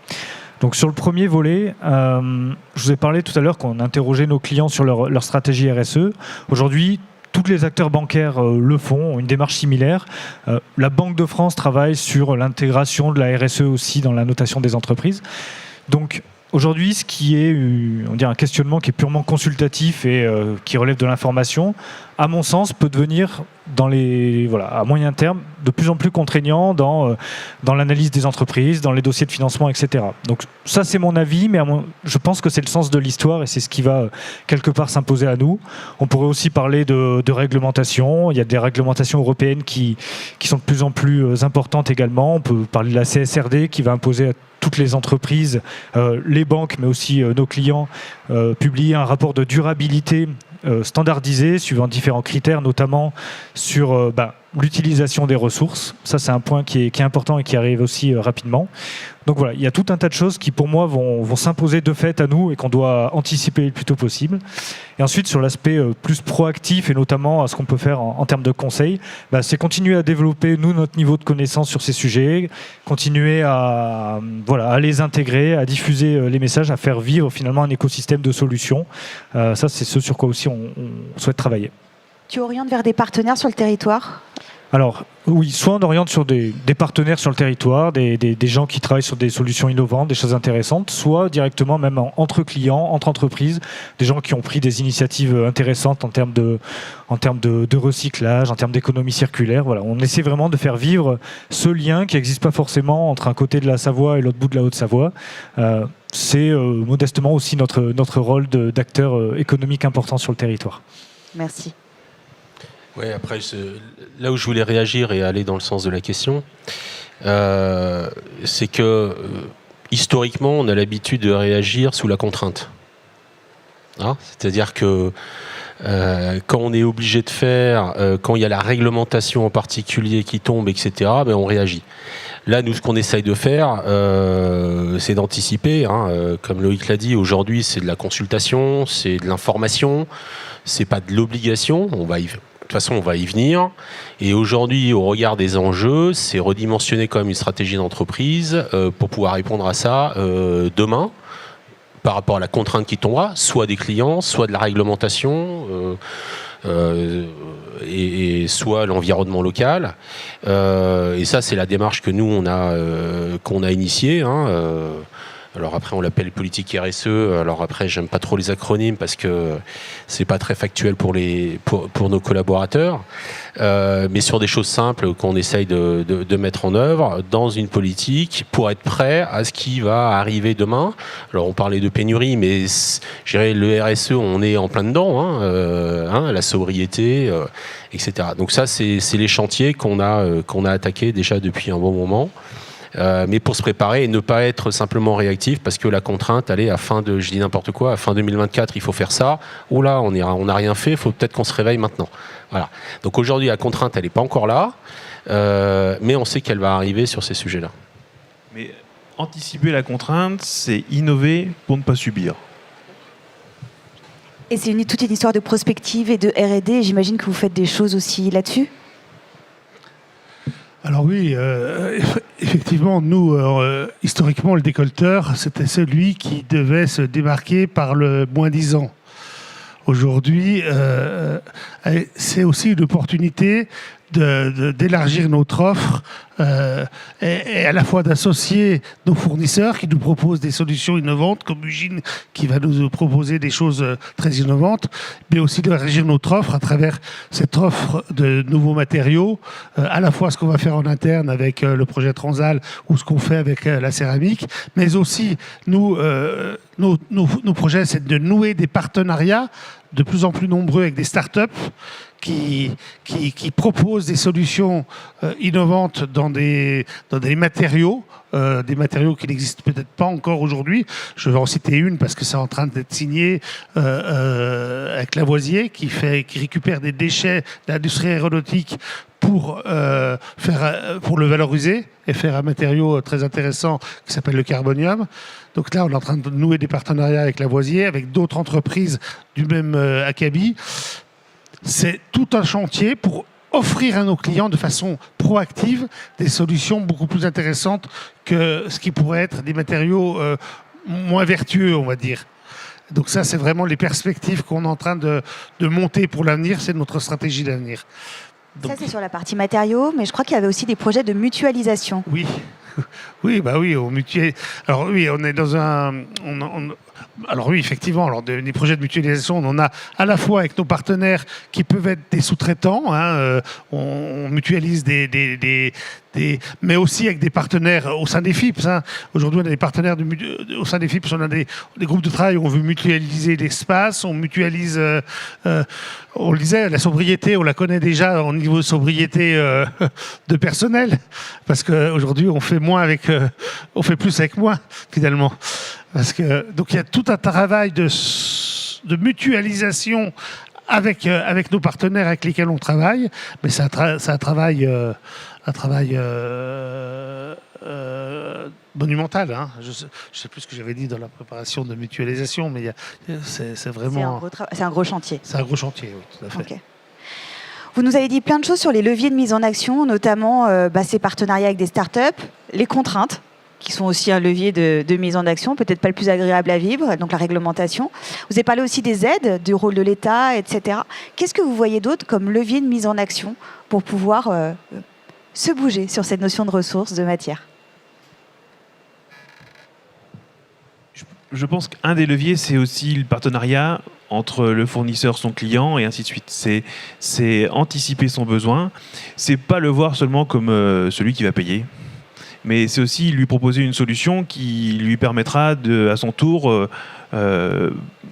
Donc sur le premier volet, je vous ai parlé tout à l'heure qu'on interrogeait nos clients sur leur stratégie RSE. Aujourd'hui, tous les acteurs bancaires le font, ont une démarche similaire. La Banque de France travaille sur l'intégration de la RSE aussi dans la notation des entreprises. Donc aujourd'hui, ce qui est un questionnement qui est purement consultatif et qui relève de l'information, à mon sens, peut devenir à moyen terme de plus en plus contraignant dans l'analyse des entreprises, dans les dossiers de financement, etc. Donc ça, c'est mon avis, mais je pense que c'est le sens de l'histoire et c'est ce qui va quelque part s'imposer à nous. On pourrait aussi parler de réglementation. Il y a des réglementations européennes qui sont de plus en plus importantes également. On peut parler de la CSRD qui va imposer à toutes les entreprises, les banques, mais aussi nos clients, publier un rapport de durabilité standardisé, suivant différents critères, notamment sur l'utilisation des ressources. Ça, c'est un point qui est important et qui arrive aussi rapidement. Donc voilà, il y a tout un tas de choses qui, pour moi, vont s'imposer de fait à nous et qu'on doit anticiper le plus tôt possible. Et ensuite, sur l'aspect plus proactif et notamment à ce qu'on peut faire en termes de conseils, c'est continuer à développer, nous, notre niveau de connaissance sur ces sujets, continuer à les intégrer, à diffuser les messages, à faire vivre finalement un écosystème de solutions. Ça, c'est ce sur quoi aussi on souhaite travailler. Tu orientes vers des partenaires sur le territoire? Alors oui, soit on oriente sur des partenaires sur le territoire, des gens qui travaillent sur des solutions innovantes, des choses intéressantes, soit directement même entre clients, entre entreprises, des gens qui ont pris des initiatives intéressantes en termes de recyclage, en termes d'économie circulaire. Voilà, on essaie vraiment de faire vivre ce lien qui n'existe pas forcément entre un côté de la Savoie et l'autre bout de la Haute-Savoie. C'est modestement aussi notre rôle d'acteur économique important sur le territoire. Merci. Ouais, après, là où je voulais réagir et aller dans le sens de la question, c'est que historiquement, on a l'habitude de réagir sous la contrainte. Hein, c'est-à-dire que quand on est obligé de faire, quand il y a la réglementation en particulier qui tombe, etc., ben on réagit. Là, nous, ce qu'on essaye de faire, c'est d'anticiper. Hein, comme Loïc l'a dit, aujourd'hui, c'est de la consultation, c'est de l'information, c'est pas de l'obligation. De toute façon, on va y venir. Et aujourd'hui, au regard des enjeux, c'est redimensionner quand même une stratégie d'entreprise pour pouvoir répondre à ça demain, par rapport à la contrainte qui tombera, soit des clients, soit de la réglementation, et soit l'environnement local. Et ça, c'est la démarche que nous, qu'on a initiée. Hein, alors après, on l'appelle politique RSE. Alors après, j'aime pas trop les acronymes parce que c'est pas très factuel pour nos collaborateurs. Mais sur des choses simples qu'on essaye de mettre en œuvre dans une politique pour être prêt à ce qui va arriver demain. Alors on parlait de pénurie, mais je dirais le RSE, on est en plein dedans, la sobriété, etc. Donc ça, c'est les chantiers qu'on a attaqués déjà depuis un bon moment. Mais pour se préparer et ne pas être simplement réactif, parce que la contrainte, allez, à fin 2024, il faut faire ça. Oula, on n'a rien fait, il faut peut-être qu'on se réveille maintenant. Voilà. Donc aujourd'hui, la contrainte, elle n'est pas encore là, mais on sait qu'elle va arriver sur ces sujets-là. Mais anticiper la contrainte, c'est innover pour ne pas subir. Et c'est toute une histoire de prospective et de R&D. J'imagine que vous faites des choses aussi là-dessus. Alors oui, effectivement, nous, historiquement, le décolleteur, c'était celui qui devait se démarquer par le moins-10 ans. Aujourd'hui, c'est aussi une opportunité d'élargir notre offre et à la fois d'associer nos fournisseurs qui nous proposent des solutions innovantes, comme Ugine qui va nous proposer des choses très innovantes, mais aussi d'élargir notre offre à travers cette offre de nouveaux matériaux, à la fois ce qu'on va faire en interne avec le projet Transal ou ce qu'on fait avec la céramique, mais aussi nos projets, c'est de nouer des partenariats de plus en plus nombreux avec des startups qui proposent des solutions innovantes dans des matériaux qui n'existent peut-être pas encore aujourd'hui. Je vais en citer une parce que c'est en train d'être signé avec Lavoisier qui récupère des déchets de l'industrie aéronautique pour le valoriser et faire un matériau très intéressant qui s'appelle le carbonium. Donc là, on est en train de nouer des partenariats avec Lavoisier, avec d'autres entreprises du même acabit. C'est tout un chantier pour offrir à nos clients de façon proactive des solutions beaucoup plus intéressantes que ce qui pourrait être des matériaux moins vertueux, on va dire. Donc ça, c'est vraiment les perspectives qu'on est en train de monter pour l'avenir. C'est notre stratégie d'avenir. Ça, c'est sur la partie matériaux, mais je crois qu'il y avait aussi des projets de mutualisation. Oui. Oui, on mutualise. Alors oui, on est dans alors oui, effectivement, des projets de mutualisation, on en a à la fois avec nos partenaires qui peuvent être des sous-traitants. On mutualise mais aussi avec des partenaires au sein des FIPS. Aujourd'hui, on a des partenaires au sein des FIPS, on a des groupes de travail où on veut mutualiser l'espace, on mutualise, on le disait, la sobriété, on la connaît déjà au niveau de sobriété de personnel, parce qu'aujourd'hui, on fait plus avec moins, finalement. Donc il y a tout un travail de mutualisation avec nos partenaires avec lesquels on travaille, mais c'est un travail monumental. Je ne sais plus ce que j'avais dit dans la préparation de mutualisation, mais c'est vraiment... C'est un gros chantier. C'est un gros chantier, oui, tout à fait. Okay. Vous nous avez dit plein de choses sur les leviers de mise en action, notamment ces partenariats avec des startups, les contraintes, qui sont aussi un levier de mise en action, peut-être pas le plus agréable à vivre, donc la réglementation. Vous avez parlé aussi des aides, du rôle de l'État, etc. Qu'est-ce que vous voyez d'autre comme levier de mise en action pour pouvoir se bouger sur cette notion de ressources, de matière ? Je pense qu'un des leviers, c'est aussi le partenariat entre le fournisseur, son client, et ainsi de suite. C'est anticiper son besoin. C'est pas le voir seulement comme celui qui va payer, mais c'est aussi lui proposer une solution qui lui permettra à son tour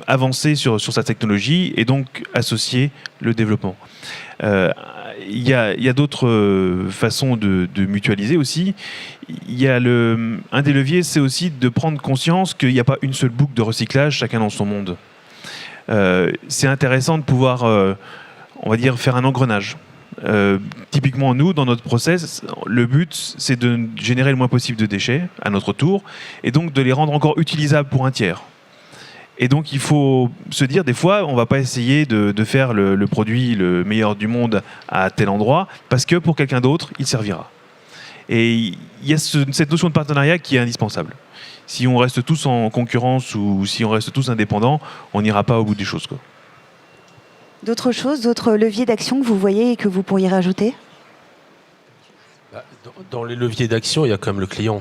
avancer sur sa technologie et donc associer le développement. il y a d'autres façons de mutualiser aussi. Il y a un des leviers, c'est aussi de prendre conscience qu'il n'y a pas une seule boucle de recyclage, chacun dans son monde. C'est intéressant de pouvoir, on va dire, faire un engrenage. Typiquement, nous, dans notre process, le but, c'est de générer le moins possible de déchets à notre tour, et donc de les rendre encore utilisables pour un tiers. Et donc, il faut se dire, des fois, on ne va pas essayer de faire le produit le meilleur du monde à tel endroit, parce que pour quelqu'un d'autre, il servira. Et il y a cette notion de partenariat qui est indispensable. Si on reste tous en concurrence ou si on reste tous indépendants, on n'ira pas au bout des choses, quoi. D'autres choses, d'autres leviers d'action que vous voyez et que vous pourriez rajouter? Dans les leviers d'action, il y a quand même le client.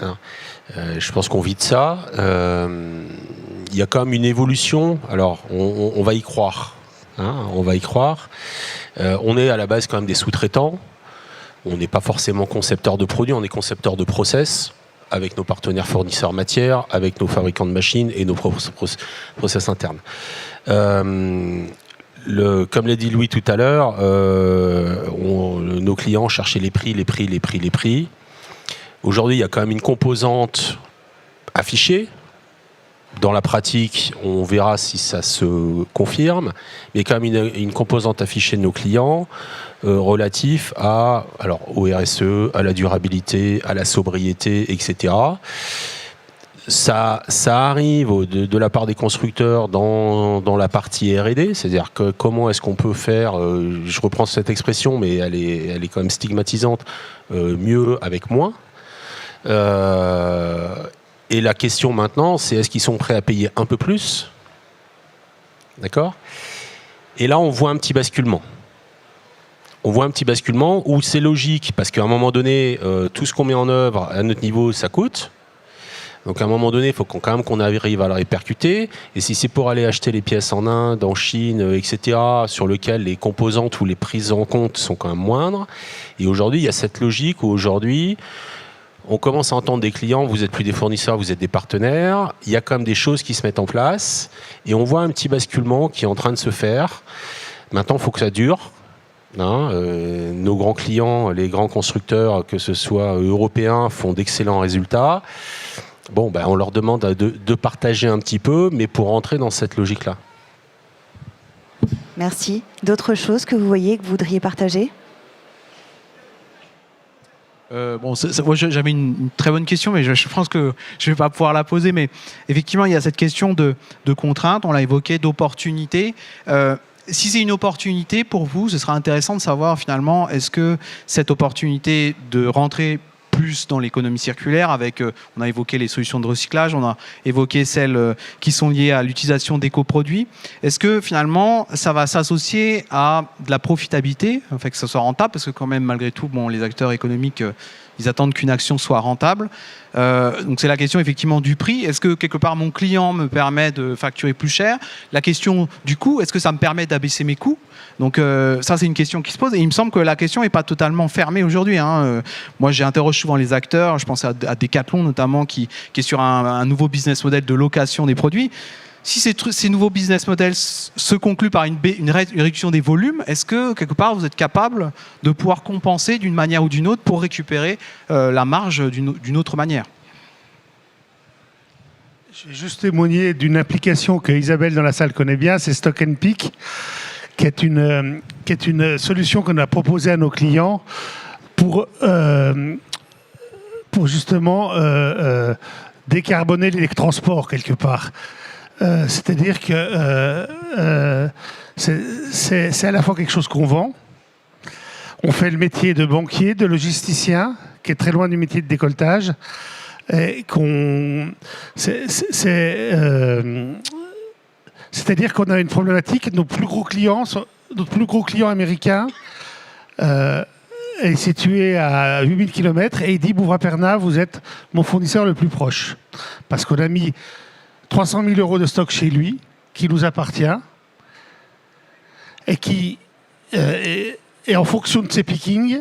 Hein, je pense qu'on vit de ça. Il y a quand même une évolution. Alors, on va y croire. Hein, on va y croire. On est à la base quand même des sous-traitants. On n'est pas forcément concepteur de produits, on est concepteur de process, avec nos partenaires fournisseurs matières, avec nos fabricants de machines et nos process internes. Comme l'a dit Louis tout à l'heure, nos clients cherchaient les prix. Aujourd'hui, il y a quand même une composante affichée. Dans la pratique, on verra si ça se confirme, mais il y a quand même une composante affichée de nos clients relatif au RSE, à la durabilité, à la sobriété, etc. Ça arrive de la part des constructeurs dans la partie R&D, c'est-à-dire que comment est-ce qu'on peut faire, je reprends cette expression, mais elle est quand même stigmatisante, mieux avec moins. Et la question maintenant, c'est est-ce qu'ils sont prêts à payer un peu plus? D'accord? Et là, on voit un petit basculement. On voit un petit basculement où c'est logique, parce qu'à un moment donné, tout ce qu'on met en œuvre à notre niveau, ça coûte. Donc à un moment donné, il faut quand même qu'on arrive à le répercuter. Et si c'est pour aller acheter les pièces en Inde, en Chine, etc., sur lesquelles les composantes ou les prises en compte sont quand même moindres. Et aujourd'hui, il y a cette logique où aujourd'hui, on commence à entendre des clients, vous n'êtes plus des fournisseurs, vous êtes des partenaires. Il y a quand même des choses qui se mettent en place. Et on voit un petit basculement qui est en train de se faire. Maintenant, il faut que ça dure. Hein, nos grands clients, les grands constructeurs, que ce soit européens, font d'excellents résultats. Bon, on leur demande de partager un petit peu, mais pour entrer dans cette logique-là. Merci. D'autres choses que vous voyez, que vous voudriez partager? Moi, j'avais une très bonne question, mais je pense que je ne vais pas pouvoir la poser. Mais effectivement, il y a cette question de contrainte, on l'a évoqué, d'opportunité. Si c'est une opportunité pour vous, ce sera intéressant de savoir finalement, est-ce que cette opportunité de rentrer plus dans l'économie circulaire avec, on a évoqué les solutions de recyclage, on a évoqué celles qui sont liées à l'utilisation d'écoproduits. Est-ce que finalement, ça va s'associer à de la profitabilité, enfin, que ça soit rentable, parce que quand même, malgré tout, les acteurs économiques, ils attendent qu'une action soit rentable. Donc c'est la question effectivement du prix. Est-ce que quelque part mon client me permet de facturer plus cher? La question du coût, est-ce que ça me permet d'abaisser mes coûts? Donc ça c'est une question qui se pose et il me semble que la question n'est pas totalement fermée aujourd'hui. Moi j'interroge souvent les acteurs, je pense à Decathlon notamment qui est sur un nouveau business model de location des produits. Si ces nouveaux business models se concluent par une réduction des volumes, est-ce que, quelque part, vous êtes capable de pouvoir compenser d'une manière ou d'une autre pour récupérer la marge d'une autre manière? Je vais juste témoigner d'une application que Isabelle dans la salle connaît bien, c'est Stock & Pick, qui est une solution qu'on a proposée à nos clients pour justement décarboner les transports quelque part. C'est-à-dire que c'est à la fois quelque chose qu'on vend. On fait le métier de banquier, de logisticien, qui est très loin du métier de décolletage. C'est-à-dire qu'on a une problématique. Notre plus gros client américain est situé à 8000 km et il dit Bouvra-Perna, vous êtes mon fournisseur le plus proche. Parce qu'on a mis 300 000 € de stock chez lui, qui nous appartient, et qui, et en fonction de ses pickings,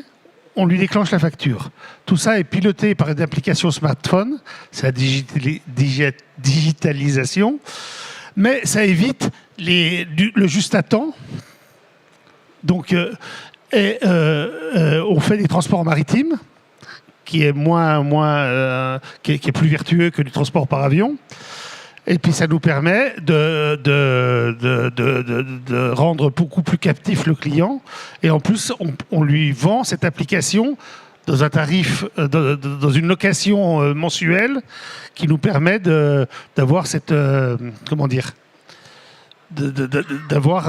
on lui déclenche la facture. Tout ça est piloté par une application smartphone, c'est la digitalisation, mais ça évite le juste à temps Donc, on fait des transports maritimes, qui est qui est plus vertueux que du transport par avion. Et puis ça nous permet de rendre beaucoup plus captif le client. Et en plus, on lui vend cette application dans un tarif, dans une location mensuelle qui nous permet d'avoir cette... comment dire, d'avoir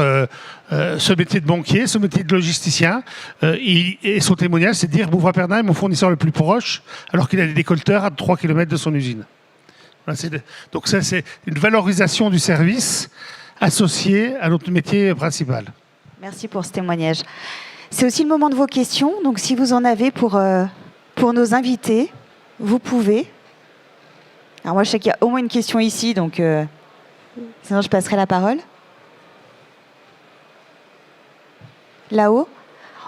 ce métier de banquier, ce métier de logisticien. Et son témoignage, c'est de dire Bouvra Perna est mon fournisseur le plus proche, alors qu'il a des décolteurs à 3 km de son usine. Voilà, donc ça, c'est une valorisation du service associé à notre métier principal. Merci pour ce témoignage. C'est aussi le moment de vos questions. Donc, si vous en avez pour nos invités, vous pouvez. Alors, moi, je sais qu'il y a au moins une question ici, donc sinon, je passerai la parole. Là-haut.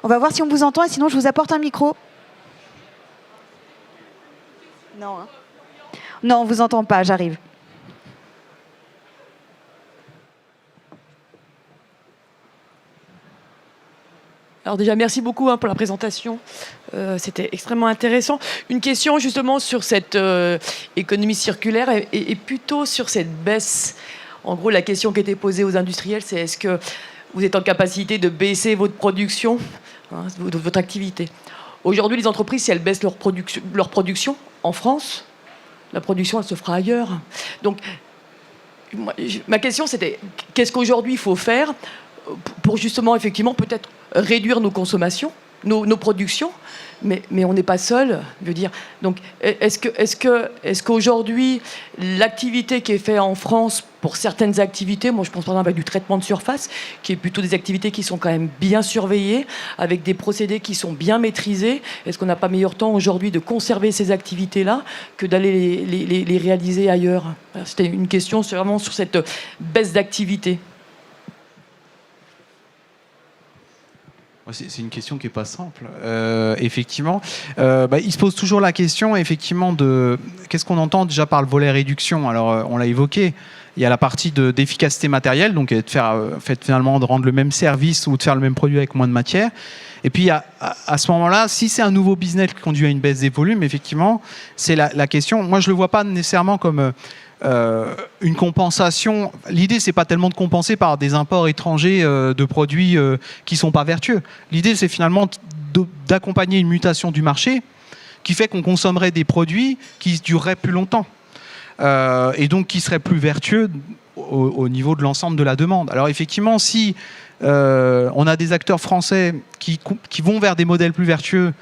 On va voir si on vous entend et sinon, je vous apporte un micro. Non, hein. Non, on ne vous entend pas, j'arrive. Alors déjà, merci beaucoup pour la présentation. C'était extrêmement intéressant. Une question justement sur cette économie circulaire et plutôt sur cette baisse. En gros, la question qui était posée aux industriels, c'est est-ce que vous êtes en capacité de baisser votre production, votre activité. Aujourd'hui, les entreprises, si elles baissent leur production en France, la production, elle se fera ailleurs. Donc, ma question, c'était qu'est-ce qu'aujourd'hui il faut faire pour justement, effectivement, peut-être réduire nos consommations, nos productions, mais on n'est pas seul, je veux dire. Donc, est-ce qu'aujourd'hui, l'activité qui est faite en France pour certaines activités, moi je pense par exemple à du traitement de surface, qui est plutôt des activités qui sont quand même bien surveillées, avec des procédés qui sont bien maîtrisés, est-ce qu'on n'a pas meilleur temps aujourd'hui de conserver ces activités-là que d'aller les réaliser ailleurs? C'était une question vraiment sur cette baisse d'activité. C'est une question qui n'est pas simple. Effectivement, il se pose toujours la question, effectivement, de qu'est-ce qu'on entend déjà par le volet réduction. Alors, on l'a évoqué. Il y a la partie d'efficacité matérielle, donc de finalement de rendre le même service ou de faire le même produit avec moins de matière. Et puis, à ce moment-là, si c'est un nouveau business qui conduit à une baisse des volumes, effectivement, c'est la question. Moi, je ne le vois pas nécessairement comme une compensation. L'idée, c'est pas tellement de compenser par des imports étrangers de produits qui sont pas vertueux. L'idée, c'est finalement d'accompagner une mutation du marché qui fait qu'on consommerait des produits qui dureraient plus longtemps et donc qui seraient plus vertueux au niveau de l'ensemble de la demande. Alors effectivement, si on a des acteurs français qui vont vers des modèles plus vertueux,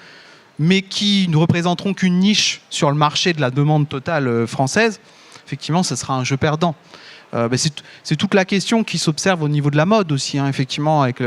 mais qui ne représenteront qu'une niche sur le marché de la demande totale française, effectivement, ça sera un jeu perdant. C'est toute la question qui s'observe au niveau de la mode aussi, hein, effectivement, avec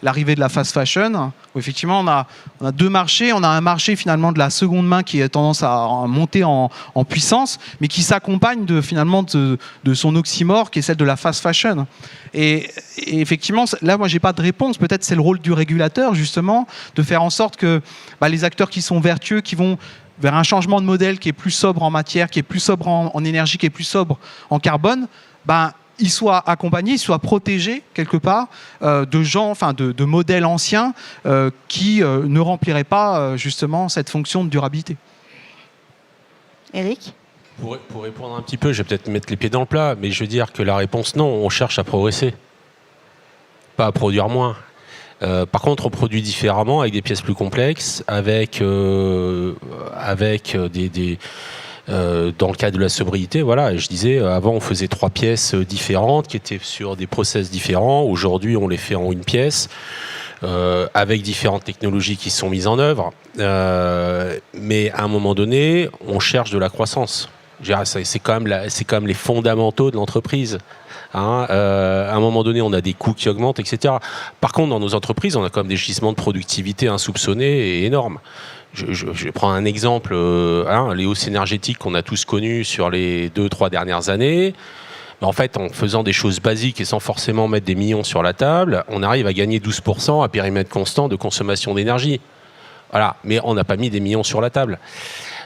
l'arrivée de la fast fashion, où effectivement, on a deux marchés. On a un marché finalement de la seconde main qui a tendance à monter en puissance, mais qui s'accompagne de son oxymore, qui est celle de la fast fashion. Et effectivement, là, moi, j'ai pas de réponse. Peut-être c'est le rôle du régulateur, justement, de faire en sorte que les acteurs qui sont vertueux, qui vont vers un changement de modèle qui est plus sobre en matière, qui est plus sobre en énergie, qui est plus sobre en carbone, ils soient accompagnés, ils soient protégés quelque part de modèles anciens qui ne rempliraient pas justement cette fonction de durabilité. Eric ? Pour répondre un petit peu, je vais peut-être mettre les pieds dans le plat, mais je veux dire que la réponse, non, on cherche à progresser, pas à produire moins. Par contre, on produit différemment, avec des pièces plus complexes, avec dans le cadre de la sobriété, voilà. Je disais, avant, on faisait 3 pièces différentes qui étaient sur des process différents. Aujourd'hui, on les fait en une pièce, avec différentes technologies qui sont mises en œuvre. Mais à un moment donné, on cherche de la croissance. C'est quand même les fondamentaux de l'entreprise. À un moment donné, on a des coûts qui augmentent, etc. Par contre, dans nos entreprises, on a quand même des gisements de productivité insoupçonnés et énormes. Je prends un exemple, les hausses énergétiques qu'on a tous connues sur les 2-3 dernières années. En fait, en faisant des choses basiques et sans forcément mettre des millions sur la table, on arrive à gagner 12% à périmètre constant de consommation d'énergie. Voilà, mais on n'a pas mis des millions sur la table.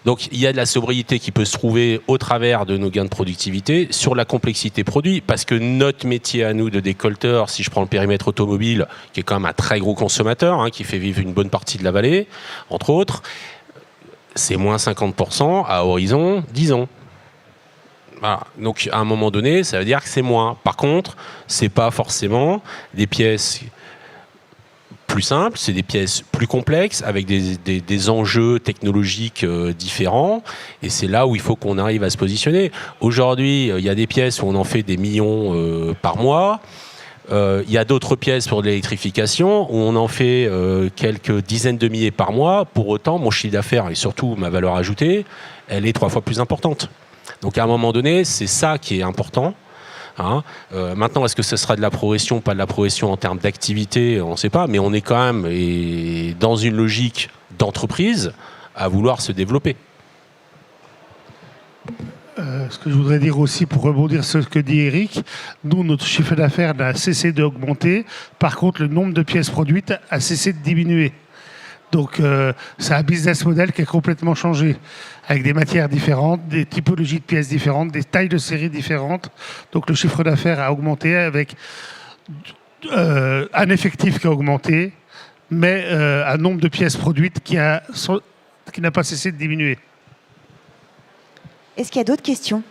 Donc il y a de la sobriété qui peut se trouver au travers de nos gains de productivité sur la complexité produit, parce que notre métier à nous de décolteur, si je prends le périmètre automobile, qui est quand même un très gros consommateur, hein, qui fait vivre une bonne partie de la vallée, entre autres, c'est moins 50% à horizon 10 ans. Voilà. Donc à un moment donné, ça veut dire que c'est moins. Par contre, c'est pas forcément des pièces plus simples, c'est des pièces plus complexes avec des enjeux technologiques différents, et c'est là où il faut qu'on arrive à se positionner. Aujourd'hui, il y a des pièces où on en fait des millions par mois. Il y a d'autres pièces pour de l'électrification où on en fait quelques dizaines de milliers par mois. Pour autant, mon chiffre d'affaires et surtout ma valeur ajoutée, elle est 3 fois plus importante. Donc à un moment donné, c'est ça qui est important. Hein. Maintenant, est-ce que ce sera de la progression, pas de la progression en termes d'activité, on ne sait pas, mais on est quand même dans une logique d'entreprise à vouloir se développer. Ce que je voudrais dire aussi, pour rebondir sur ce que dit Eric, nous, notre chiffre d'affaires n'a cessé d'augmenter. Par contre, le nombre de pièces produites a cessé de diminuer. Donc, c'est un business model qui a complètement changé, avec des matières différentes, des typologies de pièces différentes, des tailles de séries différentes. Donc, le chiffre d'affaires a augmenté avec un effectif qui a augmenté, mais un nombre de pièces produites qui n'a pas cessé de diminuer. Est-ce qu'il y a d'autres questions?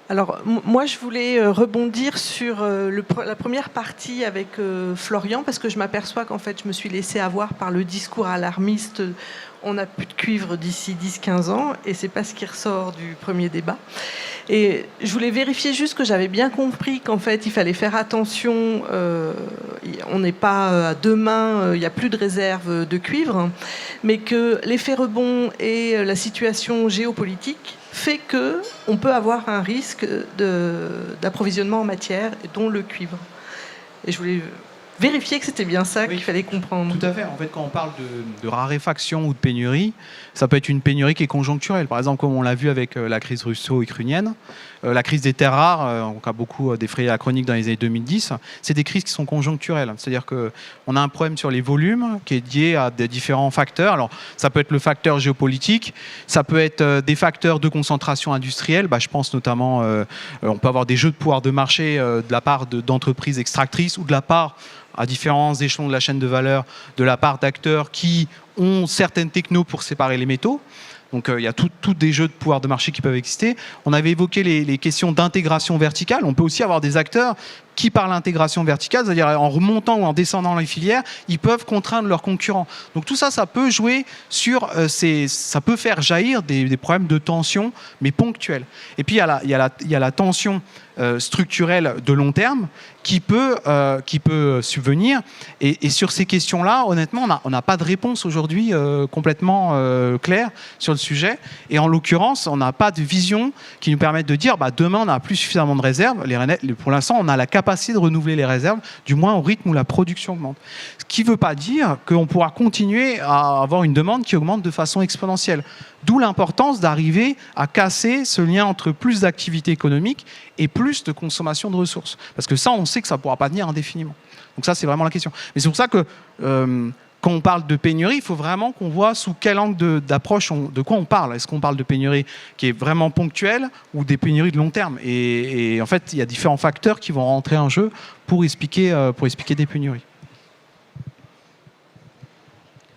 Alors, moi, je voulais rebondir sur la première partie avec Florian, parce que je m'aperçois qu'en fait, je me suis laissée avoir par le discours alarmiste. On n'a plus de cuivre d'ici 10-15 ans, et c'est pas ce qui ressort du premier débat. Et je voulais vérifier juste que j'avais bien compris qu'en fait, il fallait faire attention. On n'est pas à demain, il n'y a plus de réserve de cuivre, mais que l'effet rebond et la situation géopolitique fait qu'on peut avoir un risque d'approvisionnement en matière, dont le cuivre. Et je voulais vérifier que c'était bien ça qu'il fallait comprendre. Tout à fait. En fait, quand on parle de raréfaction ou de pénurie, ça peut être une pénurie qui est conjoncturelle. Par exemple, comme on l'a vu avec la crise russo-ukrainienne, la crise des terres rares, qui a beaucoup défrayé la chronique dans les années 2010, c'est des crises qui sont conjoncturelles. C'est-à-dire qu'on a un problème sur les volumes qui est lié à des différents facteurs. Alors, ça peut être le facteur géopolitique, ça peut être des facteurs de concentration industrielle. Je pense notamment, on peut avoir des jeux de pouvoir de marché de la part d'entreprises extractrices ou de la part, à différents échelons de la chaîne de valeur, de la part d'acteurs qui ont certaines technos pour séparer les métaux. Donc il y a tous des jeux de pouvoir de marché qui peuvent exister. On avait évoqué les questions d'intégration verticale. On peut aussi avoir des acteurs qui, par l'intégration verticale, c'est-à-dire en remontant ou en descendant les filières, ils peuvent contraindre leurs concurrents. Donc tout ça, ça peut jouer sur ça peut faire jaillir des problèmes de tension, mais ponctuels. Et puis il y a la tension structurelle de long terme qui peut subvenir. Et sur ces questions-là, honnêtement, on n'a pas de réponse aujourd'hui complètement claire sur le sujet. Et en l'occurrence, on n'a pas de vision qui nous permette de dire demain, on n'a plus suffisamment de réserves. Pour l'instant, on a la capacité de renouveler les réserves, du moins au rythme où la production augmente. Ce qui ne veut pas dire qu'on pourra continuer à avoir une demande qui augmente de façon exponentielle. D'où l'importance d'arriver à casser ce lien entre plus d'activité économique et plus de consommation de ressources. Parce que ça, on sait que ça ne pourra pas tenir indéfiniment. Donc ça, c'est vraiment la question. Mais c'est pour ça que quand on parle de pénurie, il faut vraiment qu'on voit sous quel angle d'approche, de quoi on parle. Est-ce qu'on parle de pénurie qui est vraiment ponctuelle ou des pénuries de long terme? Et en fait, il y a différents facteurs qui vont rentrer en jeu pour expliquer des pénuries.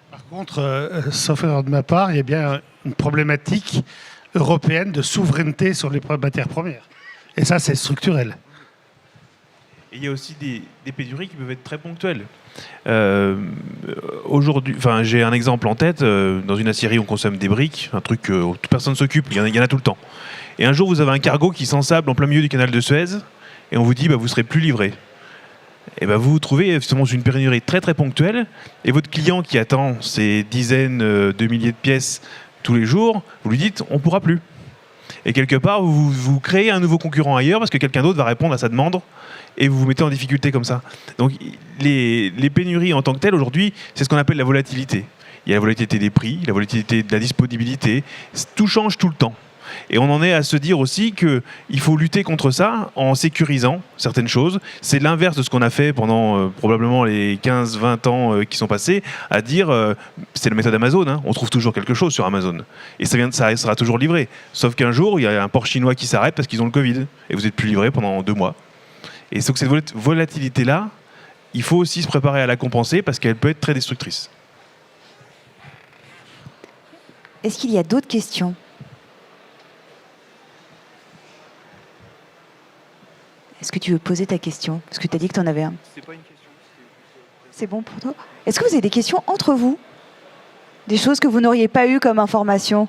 Par contre, sauf erreur de ma part, il y a bien une problématique européenne de souveraineté sur les matières premières. Et ça, c'est structurel. Et il y a aussi des pénuries qui peuvent être très ponctuelles. Aujourd'hui, j'ai un exemple en tête. Dans une aciérie, on consomme des briques, un truc où toute personne s'occupe. Il y en a tout le temps. Et un jour, vous avez un cargo qui s'ensable en plein milieu du canal de Suez, et on vous dit, vous serez plus livré. Et vous vous trouvez justement sur une pénurie très très ponctuelle, et votre client qui attend ces dizaines de milliers de pièces tous les jours, vous lui dites, on pourra plus. Et quelque part, vous créez un nouveau concurrent ailleurs parce que quelqu'un d'autre va répondre à sa demande et vous vous mettez en difficulté comme ça. Donc les pénuries en tant que telles, aujourd'hui, c'est ce qu'on appelle la volatilité. Il y a la volatilité des prix, la volatilité de la disponibilité. Tout change tout le temps. Et on en est à se dire aussi qu'il faut lutter contre ça en sécurisant certaines choses. C'est l'inverse de ce qu'on a fait pendant probablement les 15-20 ans qui sont passés, à dire, c'est la méthode Amazon, hein, on trouve toujours quelque chose sur Amazon. Et ça sera toujours livré. Sauf qu'un jour, il y a un port chinois qui s'arrête parce qu'ils ont le Covid. Et vous n'êtes plus livré pendant 2 mois. Et donc cette volatilité-là, il faut aussi se préparer à la compenser parce qu'elle peut être très destructrice. Est-ce qu'il y a d'autres questions? Est-ce que tu veux poser ta question? Parce que tu as dit que tu en avais un. C'est pas une question. C'est bon pour toi? Est-ce que vous avez des questions entre vous? Des choses que vous n'auriez pas eues comme information?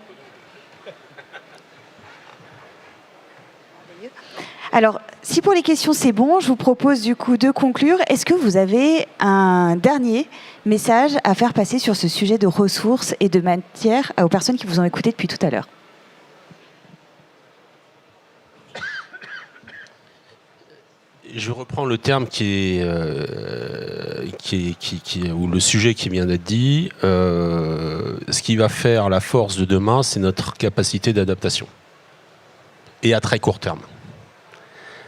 Alors, si pour les questions c'est bon, je vous propose du coup de conclure. Est-ce que vous avez un dernier message à faire passer sur ce sujet de ressources et de matière aux personnes qui vous ont écouté depuis tout à l'heure? Je reprends le terme ou le sujet qui vient d'être dit. Ce qui va faire la force de demain, c'est notre capacité d'adaptation. Et à très court terme.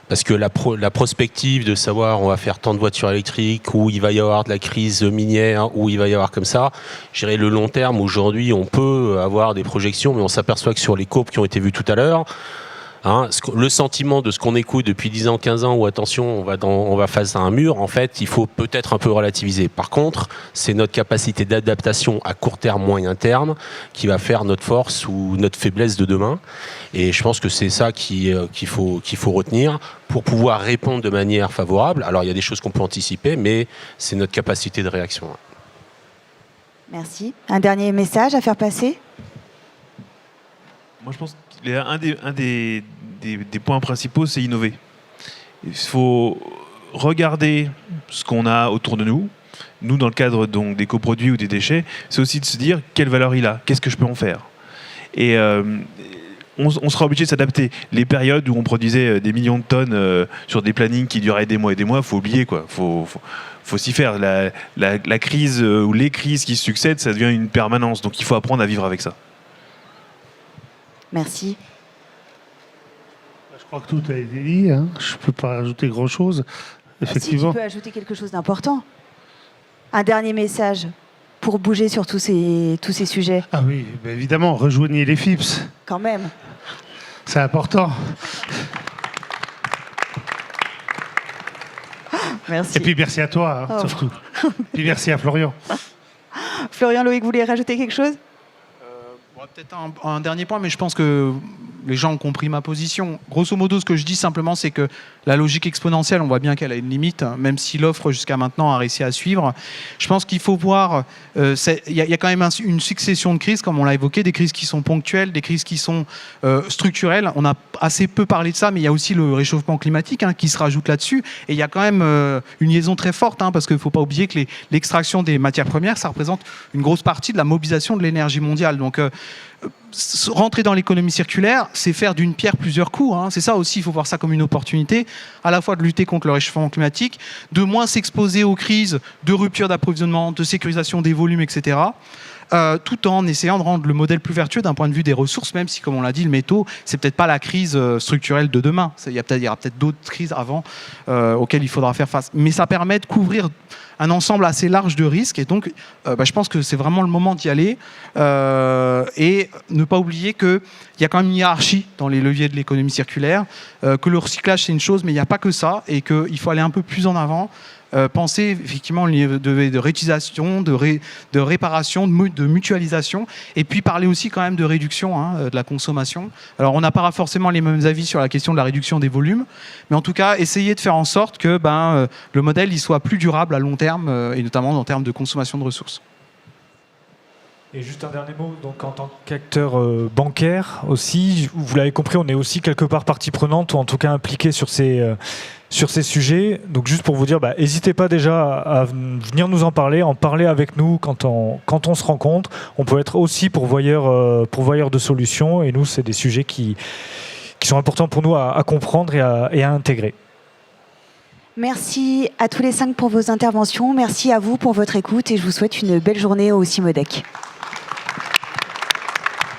Parce que la prospective de savoir on va faire tant de voitures électriques, ou il va y avoir de la crise minière, ou il va y avoir comme ça, je dirais le long terme, aujourd'hui on peut avoir des projections, mais on s'aperçoit que sur les courbes qui ont été vues tout à l'heure, hein, le sentiment de ce qu'on écoute depuis 10 ans, 15 ans, où attention, on va face à un mur, en fait, il faut peut-être un peu relativiser. Par contre, c'est notre capacité d'adaptation à court terme, moyen terme, qui va faire notre force ou notre faiblesse de demain. Et je pense que c'est ça qu'il faut retenir pour pouvoir répondre de manière favorable. Alors, il y a des choses qu'on peut anticiper, mais c'est notre capacité de réaction. Merci. Un dernier message à faire passer? Moi, je pense qu'un des points principaux, c'est innover. Il faut regarder ce qu'on a autour de nous. Nous, dans le cadre donc, des coproduits ou des déchets, c'est aussi de se dire quelle valeur il a, qu'est-ce que je peux en faire. Et on sera obligé de s'adapter. Les périodes où on produisait des millions de tonnes sur des plannings qui duraient des mois et des mois, il faut oublier, quoi. Faut s'y faire. La crise ou les crises qui succèdent, ça devient une permanence. Donc il faut apprendre à vivre avec ça. Merci. Je crois que tout a été dit. Hein. Je ne peux pas rajouter grand-chose. Effectivement. Si tu peux ajouter quelque chose d'important. Un dernier message pour bouger sur tous ces sujets. Ah oui, ben évidemment, rejoignez les FIPS. Quand même. C'est important. Merci. Et puis merci à toi, hein, surtout. Puis merci à Florian. Florian, Loïc, vous voulez rajouter quelque chose? Peut-être un dernier point, mais je pense que les gens ont compris ma position. Grosso modo, ce que je dis simplement, c'est que la logique exponentielle, on voit bien qu'elle a une limite, même si l'offre jusqu'à maintenant a réussi à suivre. Je pense qu'il faut voir, il y a quand même une succession de crises, comme on l'a évoqué, des crises qui sont ponctuelles, des crises qui sont structurelles. On a assez peu parlé de ça, mais il y a aussi le réchauffement climatique qui se rajoute là-dessus. Et il y a quand même une liaison très forte, parce qu'il ne faut pas oublier que l'extraction des matières premières, ça représente une grosse partie de la mobilisation de l'énergie mondiale. Donc, rentrer dans l'économie circulaire, c'est faire d'une pierre plusieurs coups. C'est ça aussi, il faut voir ça comme une opportunité, à la fois de lutter contre le réchauffement climatique, de moins s'exposer aux crises de rupture d'approvisionnement, de sécurisation des volumes, etc. Tout en essayant de rendre le modèle plus vertueux d'un point de vue des ressources, même si, comme on l'a dit, le métaux, c'est peut-être pas la crise structurelle de demain. Il y aura peut-être d'autres crises avant auxquelles il faudra faire face. Mais ça permet de couvrir un ensemble assez large de risques. Et donc, je pense que c'est vraiment le moment d'y aller. Et ne pas oublier qu'il y a quand même une hiérarchie dans les leviers de l'économie circulaire, que le recyclage, c'est une chose, mais il n'y a pas que ça, et qu'il faut aller un peu plus en avant. Penser effectivement de réutilisation, de réparation, de mutualisation, et puis parler aussi quand même de réduction de la consommation. Alors on n'a pas forcément les mêmes avis sur la question de la réduction des volumes, mais en tout cas essayer de faire en sorte que le modèle il soit plus durable à long terme, et notamment en termes de consommation de ressources. Et juste un dernier mot, donc en tant qu'acteur bancaire aussi, vous l'avez compris, on est aussi quelque part partie prenante, ou en tout cas impliqué sur ces sujets. Donc juste pour vous dire, n'hésitez pas déjà à venir nous en parler avec nous quand on se rencontre. On peut être aussi pourvoyeur de solutions, et nous, c'est des sujets qui sont importants pour nous à comprendre et à intégrer. Merci à tous les 5 pour vos interventions. Merci à vous pour votre écoute, et je vous souhaite une belle journée au CIMODEC.